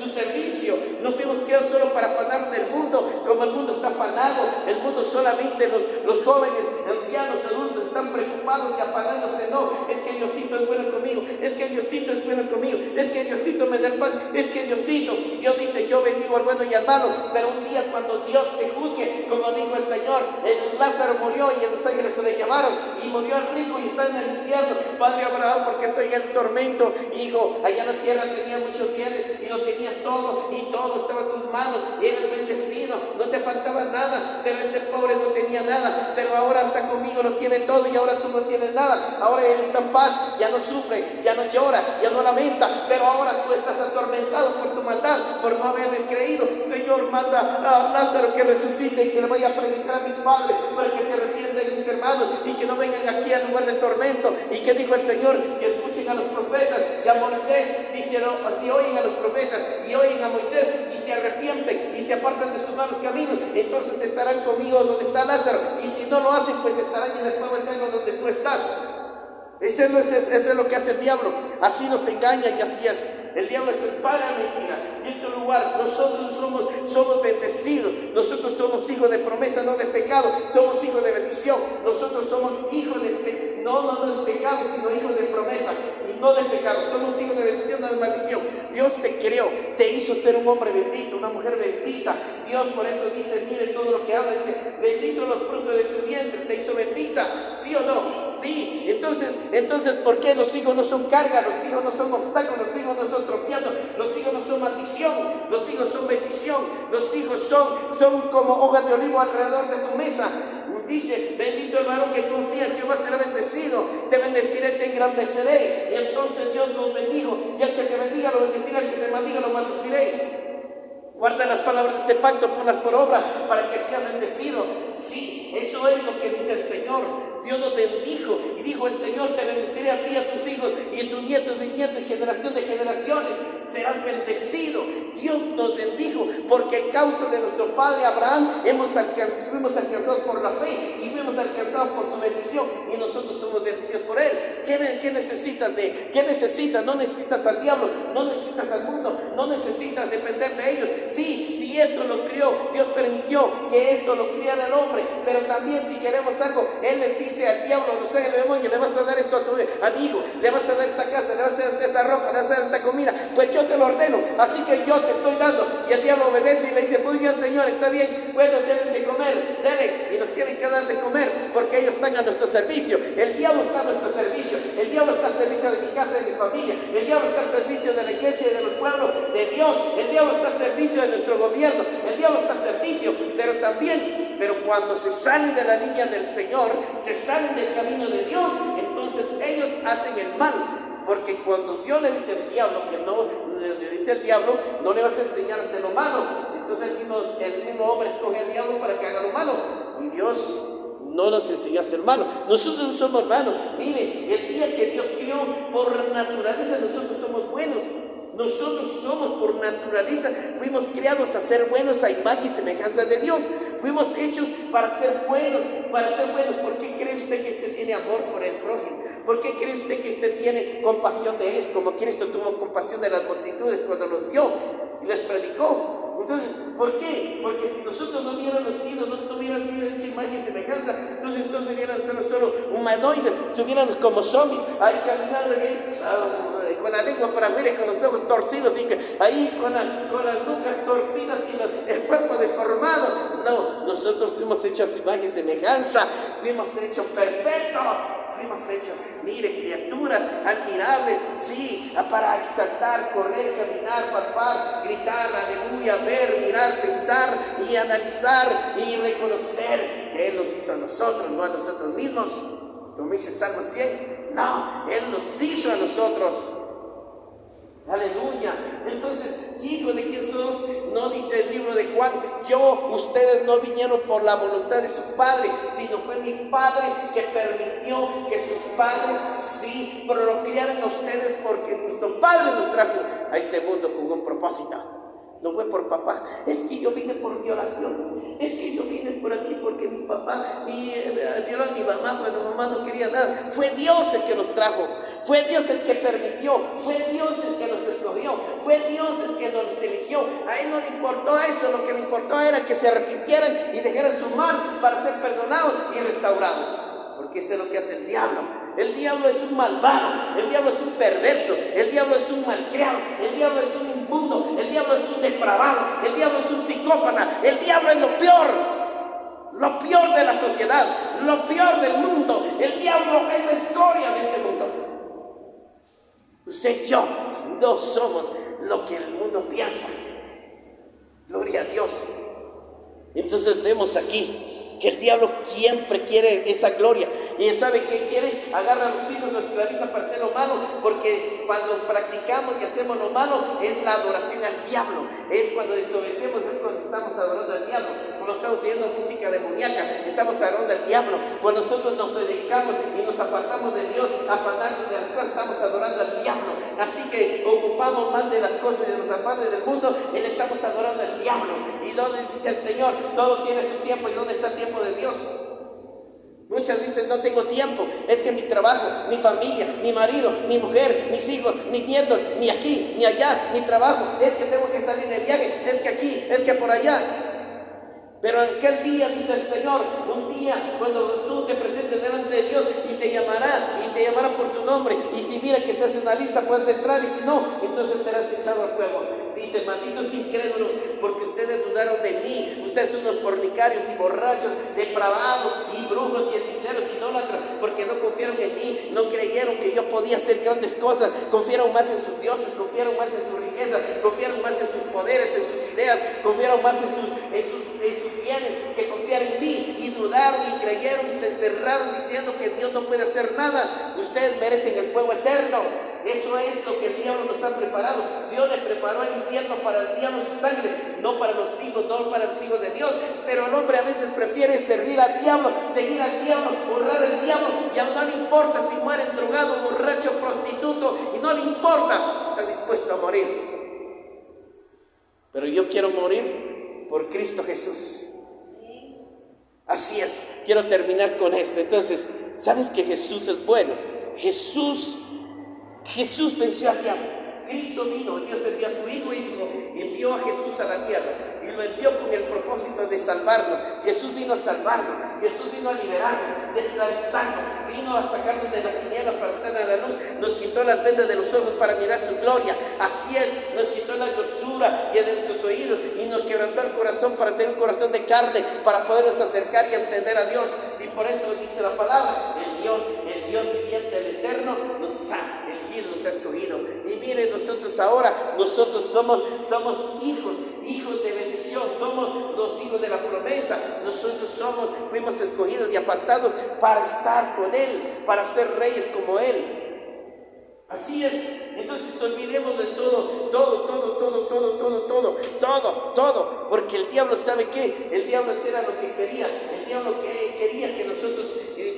servicio. No fuimos creados solo para afanar del mundo, como el mundo está afanado. El mundo solamente los jóvenes, ancianos, adultos están preocupados y afanándose. No, es que Diosito es bueno conmigo, es que Diosito es bueno conmigo, es que Diosito me da el pan, es que Diosito. Dios dice: yo bendigo al bueno y al malo. Pero un día cuando Dios te juzgue, como dijo el Señor, el Lázaro murió y los ángeles se le llevaron, y murió el rico y está en el infierno. Padre Abraham, porque estoy en el tormento, hijo, allá en la tierra tenía muchos bienes y no tenía tenías todo y todo estaba en tus manos, eres bendecido, no te faltaba nada, pero este pobre no tenía nada, pero ahora está conmigo, lo tiene todo y ahora tú no tienes nada. Ahora él está en paz, ya no sufre, ya no llora, ya no lamenta, pero ahora tú estás atormentado por tu maldad, por no haberme creído. Señor, manda a Lázaro que resucite y que le vaya a predicar a mis padres para que se arrepientan mis hermanos y que no vengan aquí al lugar de tormento. Y que dijo el Señor, que escuchen a los profetas y a Moisés. Dice, si oyen a los profetas y oyen a Moisés y se arrepienten y se apartan de sus malos caminos, entonces estarán conmigo donde está Lázaro, y si no lo hacen, pues estarán en el fuego eterno donde tú estás. Eso es lo que hace el diablo, así nos engaña y así es. El diablo es el padre de la mentira. Y en este lugar nosotros somos bendecidos, nosotros somos hijos de promesa, no de pecado, somos hijos de bendición, nosotros somos hijos de no de pecado, sino hijos de promesa y no de pecado, somos hijos de bendición, no de maldición. Dios te creó, te hizo ser un hombre bendito, una mujer bendita. Dios por eso dice, mire todo lo que habla, dice, bendito los frutos de tu vientre, te hizo bendita, ¿sí o no? Sí, entonces, ¿por qué los hijos no son carga? Los hijos no son obstáculos, los hijos no son tropiezos, los hijos no son maldición, los hijos son bendición, los hijos son como hojas de olivo alrededor de tu mesa. Dice, bendito el varón que confía, Jehová será bendecido, te bendeciré, te engrandeceré. Y entonces Dios nos bendijo, y al que te bendiga lo bendeciré, al que te maldiga lo maldeciré. Guarda las palabras de este pacto, ponlas por obra para que seas bendecido. Sí, eso es lo que dice el Señor. Dios nos bendijo y dijo el Señor, te bendeciré a ti, a tus hijos y a tus nietos de nietos, generación de generaciones, serás bendecido. Dios nos bendijo porque a causa de nuestro padre Abraham fuimos alcanzados por la fe y fuimos alcanzados por su bendición, y nosotros somos bendecidos por él. ¿Qué necesitas? ¿Qué necesitas? No necesitas al diablo, no necesitas al mundo, no necesitas depender de ellos. Sí, esto lo crió, Dios permitió que esto lo criara el hombre, pero también si queremos algo, él les dice al diablo, no sé, el demonio, le vas a dar esto a mi hijo, le vas a dar esta casa, le vas a dar esta ropa, le vas a dar esta comida, pues yo te lo ordeno, así que yo te estoy dando. Y el diablo obedece y le dice, muy bien Señor, está bien, bueno, tienen de comer, dale, y nos tienen que dar de comer, porque ellos están a nuestro servicio. El diablo está a nuestro servicio, el diablo está al servicio de mi casa, de mi familia, el diablo está al servicio de la iglesia y de los pueblos de Dios, el diablo está al servicio de nuestro gobierno, el diablo está al servicio, pero cuando se salen de la línea del Señor, se salen del camino de Dios, entonces ellos hacen el mal. Porque cuando Dios le dice al diablo que no, le dice al diablo, no le vas a enseñar a hacer lo malo, entonces el mismo hombre escoge al diablo para que haga lo malo, y Dios no nos enseñó a hacer malo. Nosotros no somos malos. Mire, el día que Dios crió, por naturaleza nosotros somos buenos. Nosotros somos por naturaleza, fuimos creados a ser buenos a imagen y semejanza de Dios. Fuimos hechos para ser buenos, ¿Por qué cree usted que usted tiene amor por el prójimo? ¿Por qué cree usted que usted tiene compasión de ellos, como Cristo tuvo compasión de las multitudes cuando los vio y les predicó? Entonces, ¿por qué? Porque si nosotros no hubiéramos sido, no hubieran sido hecha imagen y semejanza, entonces hubieran sido solo humanoides, estuviéramos como zombies, ahí caminando con la lengua para afuera, con los ojos torcidos, y ahí con las nucas torcidas y el cuerpo deformado. No, nosotros fuimos hechos a su imagen y semejanza, fuimos hechos perfectos. Fuimos hechos, mire, criaturas admirables, sí, para exaltar, correr, caminar, palpar, gritar, aleluya, ver, mirar, pensar y analizar y reconocer que Él nos hizo a nosotros, no a nosotros mismos. Como dice Salmo 100, no, Él nos hizo a nosotros. Aleluya. Entonces, hijo de quién sos, no dice el libro de Juan, ustedes no vinieron por la voluntad de su padre, sino fue mi padre que permitió que sus padres sí procrearan a ustedes, porque nuestro padre nos trajo a este mundo con un propósito. No fue por papá, es que yo vine por violación, es que yo vine por aquí porque mi papá violó a mi mamá cuando mamá no quería nada. Fue Dios el que nos trajo, fue Dios el que permitió, fue Dios el que nos escogió, fue Dios el que nos eligió. A Él no le importó eso, lo que le importó era que se arrepintieran y dejaran su mal para ser perdonados y restaurados. Porque eso es lo que hace el diablo. El diablo es un malvado, el diablo es un perverso, el diablo es un malcriado, el diablo es un inmundo, el diablo es un depravado, el diablo es un psicópata, el diablo es lo peor de la sociedad, lo peor del mundo. El diablo es la escoria de este mundo. Usted y yo no somos lo que el mundo piensa. Gloria a Dios. Entonces vemos aquí que el diablo siempre quiere esa gloria. Y ¿sabe qué quiere? Agarra a los hijos, los esclaviza para hacer lo malo, porque cuando practicamos y hacemos lo malo es la adoración al diablo. Es cuando desobedecemos, es cuando estamos adorando al diablo. Cuando estamos oyendo música demoníaca, estamos adorando al diablo. Cuando nosotros nos dedicamos y nos apartamos de Dios, afanándonos de las cosas, estamos adorando al diablo. Así que ocupamos más de las cosas y de los afanes del mundo, Él estamos adorando al diablo. ¿Y dónde dice el Señor? Todo tiene su tiempo. ¿Y dónde está el tiempo de Dios? Muchas dicen, no tengo tiempo, es que mi trabajo, mi familia, mi marido, mi mujer, mis hijos, mis nietos, ni aquí, ni allá, mi trabajo, es que tengo que salir de viaje, es que aquí, es que por allá. Pero en aquel día, dice el Señor, un día cuando tú te presentes delante de Dios y te llamará por tu nombre, y si mira que se hace una lista puedes entrar, y si no, entonces serás echado al fuego. Dice, malditos incrédulos, porque ustedes dudaron de mí. Ustedes son unos fornicarios y borrachos, depravados y brujos y hechiceros, idólatras, porque no confiaron en mí, no creyeron que yo podía hacer grandes cosas, confiaron más en sus dioses, confiaron más en su riqueza, confiaron más en sus poderes, en sus ideas, confiaron más en sus bienes que confiar en mí, y dudaron y creyeron y se encerraron diciendo que Dios no puede hacer nada. Ustedes merecen el fuego eterno. Eso es lo que el diablo nos ha preparado. Dios le preparó el infierno para el diablo su sangre, no para los hijos de Dios. Pero el hombre a veces prefiere servir al diablo, seguir al diablo, honrar al diablo, y a no le importa si muere drogado, borracho, prostituto, y no le importa, está dispuesto a morir. Pero yo quiero morir por Cristo Jesús. Así es, quiero terminar con esto. Entonces, ¿sabes que Jesús es bueno? Jesús venció al diablo. Cristo vino, Dios envió a su Hijo y envió a Jesús a la tierra, y lo envió con el propósito de salvarnos. Jesús vino a salvarnos, Jesús vino a liberarnos, de esclavizarnos, vino a sacarnos de las tinieblas para estar en la luz, nos quitó las vendas de los ojos para mirar su gloria. Así es, nos quitó la grosura y de sus oídos, y nos quebrantó el corazón para tener un corazón de carne, para podernos acercar y entender a Dios. Y por eso dice la palabra, el Dios viviente, el eterno, nos ha elegido, nos ha escogido. Y miren, nosotros ahora, somos hijos de bendición, somos los hijos de la promesa. Nosotros fuimos escogidos y apartados para estar con Él, para ser reyes como Él. Así es. Entonces olvidemos de todo, porque el diablo, ¿sabe qué? El diablo era lo que quería. El diablo quería que nosotros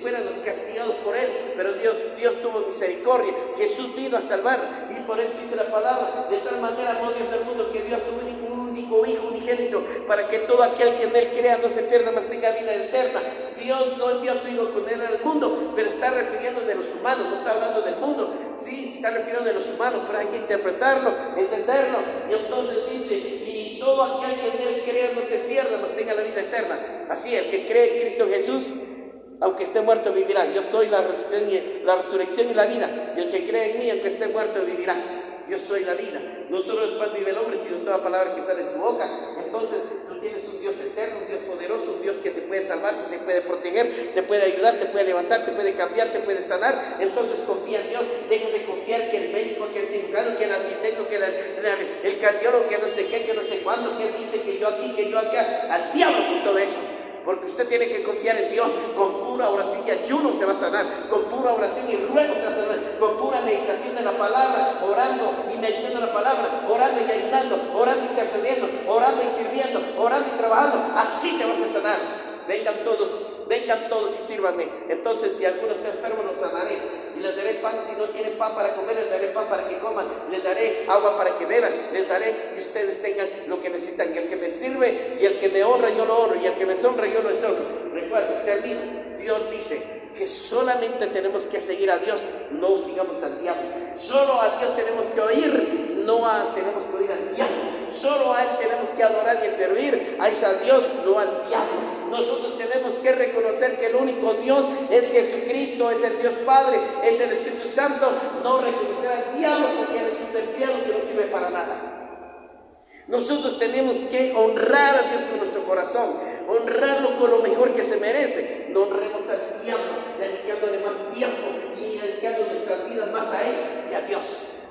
fuéramos castigados por Él, pero Dios tuvo misericordia. Jesús vino a salvar, y por eso dice la palabra, de tal manera amó Dios al mundo que dio a su único Hijo unigénito, para que todo aquel que en Él crea no se pierda, mas tenga vida eterna. Dios no envió a su Hijo con Él al mundo, pero está refiriendo de los humanos, no está hablando del mundo. Sí, está refiriendo de los humanos, pero hay que interpretarlo, entenderlo. Y entonces dice, y todo aquel que en Él crea no se pierda, mas tenga la vida eterna. Así, el que cree en Cristo Jesús, aunque esté muerto, vivirá. Yo soy la resurrección y la vida, y el que cree en mí, aunque esté muerto, vivirá. Yo soy la vida. No solo el pan vive el hombre, sino toda palabra que sale de su boca. Entonces tú tienes un Dios eterno, un Dios poderoso, un Dios que te puede salvar, que te puede proteger, te puede ayudar, te puede levantar, te puede cambiar, te puede sanar. Entonces confía en Dios. Deja de confiar que el médico, que el cirujano, que el arquitecto, que el cardiólogo, que no sé qué, que no sé cuándo, que dice que yo aquí, que yo acá. Al diablo con todo eso. Porque usted tiene que confiar en Dios. Con pura oración y ayuno se va a sanar, con pura oración y ruego se va a sanar, con pura meditación de la palabra, orando y meditando la palabra, orando y ayunando, orando y intercediendo, orando y sirviendo, orando y trabajando. Así te vas a sanar. Vengan todos y sírvanme. Entonces, si alguno está enfermo, los sanaré. Y les daré pan. Si no tienen pan para comer, les daré pan para que coman. Les daré agua para que beban. Les daré que ustedes tengan lo que necesitan. Y el que me sirve y el que me honra, yo lo honro. Y el que me deshonra, yo lo deshonro. Recuerden, termino. Dios dice que solamente tenemos que seguir a Dios, no sigamos al diablo. Solo a Dios tenemos que oír, tenemos que oír al diablo. Solo a Él tenemos que adorar y servir, a ese Dios, no al diablo. Nosotros tenemos que reconocer que el único Dios es Jesucristo, es el Dios Padre, es el Espíritu Santo. No reconocer al diablo porque Él es un empleado que no sirve para nada. Nosotros tenemos que honrar a Dios con nuestro corazón, honrarlo con lo mejor que se merece. No honremos al diablo dedicándole más tiempo y dedicando nuestras vidas más a Él y a Dios.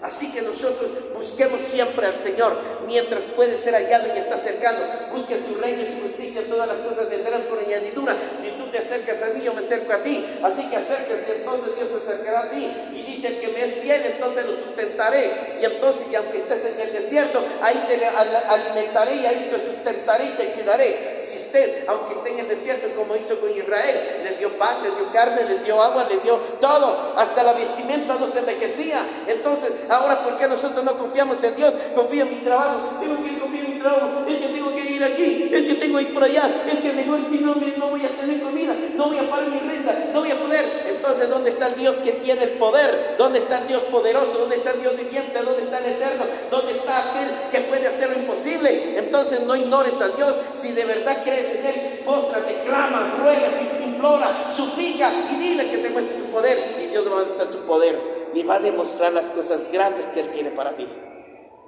Así que nosotros busquemos siempre al Señor mientras puede ser hallado y está cercano. Busque su reino y su justicia, todas las cosas vendrán por añadidura. Si tú te acercas a mí, yo me acerco a ti. Así que acérquese, entonces Dios se acercará a ti. Y dice: el que me es fiel, entonces lo sustentaré. Y entonces, y aunque estés en el desierto, ahí te alimentaré y ahí te sustentaré y te cuidaré. Si usted, aunque esté en el desierto, como hizo con Israel, les dio pan, les dio carne, les dio agua, les dio todo, hasta la vestimenta no se envejecía. Entonces, ahora, ¿por qué nosotros no confiamos en Dios? Confío en mi trabajo, tengo que confiar en mi trabajo, es que tengo que ir aquí, es que tengo que ir por allá, es que mejor si no voy a tener comida, no voy a pagar mi renta, no voy a poder. Entonces, ¿dónde está el Dios que tiene el poder? ¿Dónde está el Dios poderoso? ¿Dónde está el Dios viviente? ¿Dónde está el eterno? ¿Dónde está aquel que puede hacer lo imposible? Entonces, no ignores a Dios. Si de verdad crees en Él, póstrate, clama, ruega, implora, suplica y dile que te muestre su poder, y Dios te va a mostrar su poder y va a demostrar las cosas grandes que Él tiene para ti,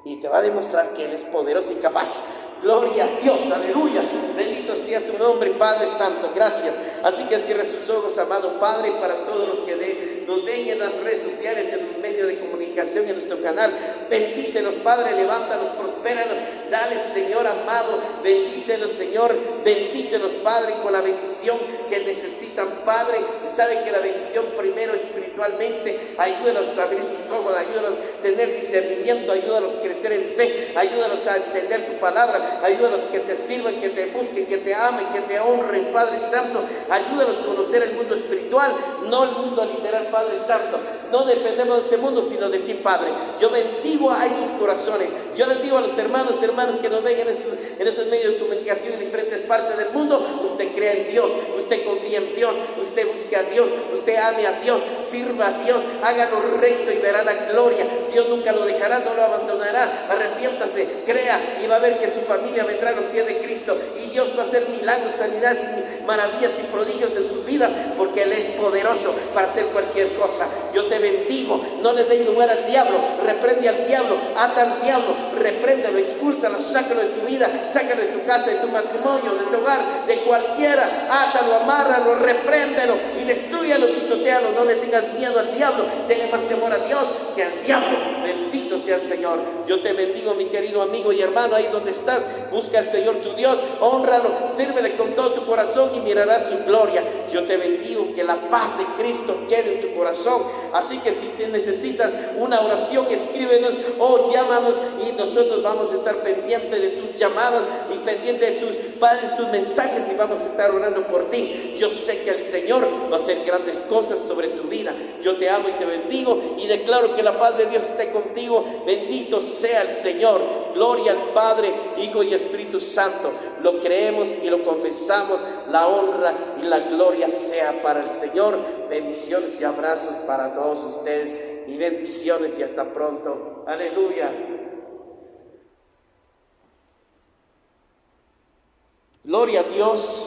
y te va a demostrar que Él es poderoso y capaz. Gloria a Dios, aleluya, bendito sea tu nombre, Padre Santo, gracias. Así que cierre sus ojos, amado Padre, para todos los que nos ven en las redes sociales, en los medios de comunicación, en nuestro canal. Bendícelos, Padre, levántalos, prospéralos, dale, Señor amado, bendícelos, Señor, bendícelos, Padre, con la bendición que necesitan, Padre. Saben que la bendición primero espiritualmente, ayúdalos a abrir sus ojos, ayúdalos a tener discernimiento, ayúdalos a crecer en fe, ayúdalos a entender tu palabra, ayúdalos que te sirvan, que te busquen, que te amen, que te honren, Padre Santo. Ayúdalos a conocer el mundo espiritual, no el mundo literal, Padre Santo. No dependemos de este mundo, sino de ti, Padre. Yo bendigo a esos corazones. Yo les digo a los hermanos que nos ven en esos medios de comunicación en diferentes partes del mundo: usted crea en Dios, usted confía en Dios, usted busque a Dios, usted ame a Dios, sirva a Dios, hágalo recto y verá la gloria. Dios nunca lo dejará, no lo abandonará. Arrepiéntase, crea, y va a ver que su familia vendrá a los pies de Cristo, y Dios va a hacer milagros, sanidades, maravillas y prodigios en sus vidas, porque Él es poderoso para hacer cualquier cosa. Yo te bendigo, no le des lugar al diablo, reprende al diablo, ata al diablo, repréndelo, expúlsalo, sácalo de tu vida, sácalo de tu casa, de tu matrimonio, de tu hogar, de cualquiera. Átalo, amárralo, repréndelo y destrúyalo, pisotealo. No le tengas miedo al diablo, tenle más temor a Dios que al diablo. Bendito sea el Señor. Yo te bendigo, mi querido amigo y hermano, ahí donde estás. Busca al Señor tu Dios, hónralo, sírvele con todo tu corazón y mirarás su gloria. Yo te bendigo, que la paz de Cristo quede en tu corazón. Así que si te necesitas una oración, escríbenos o llámanos, y nosotros vamos a estar pendientes de tus llamadas y pendientes de tus mensajes, y vamos a estar orando por ti. Yo sé que el Señor va a hacer grandes cosas sobre tu vida. Yo te amo y te bendigo, y declaro que la paz de Dios esté contigo. Bendito sea el Señor. Gloria al Padre, Hijo y Espíritu Santo. Lo creemos y lo confesamos. La honra y la gloria sea para el Señor. Bendiciones y abrazos para todos ustedes, y bendiciones y hasta pronto. Aleluya. Gloria a Dios.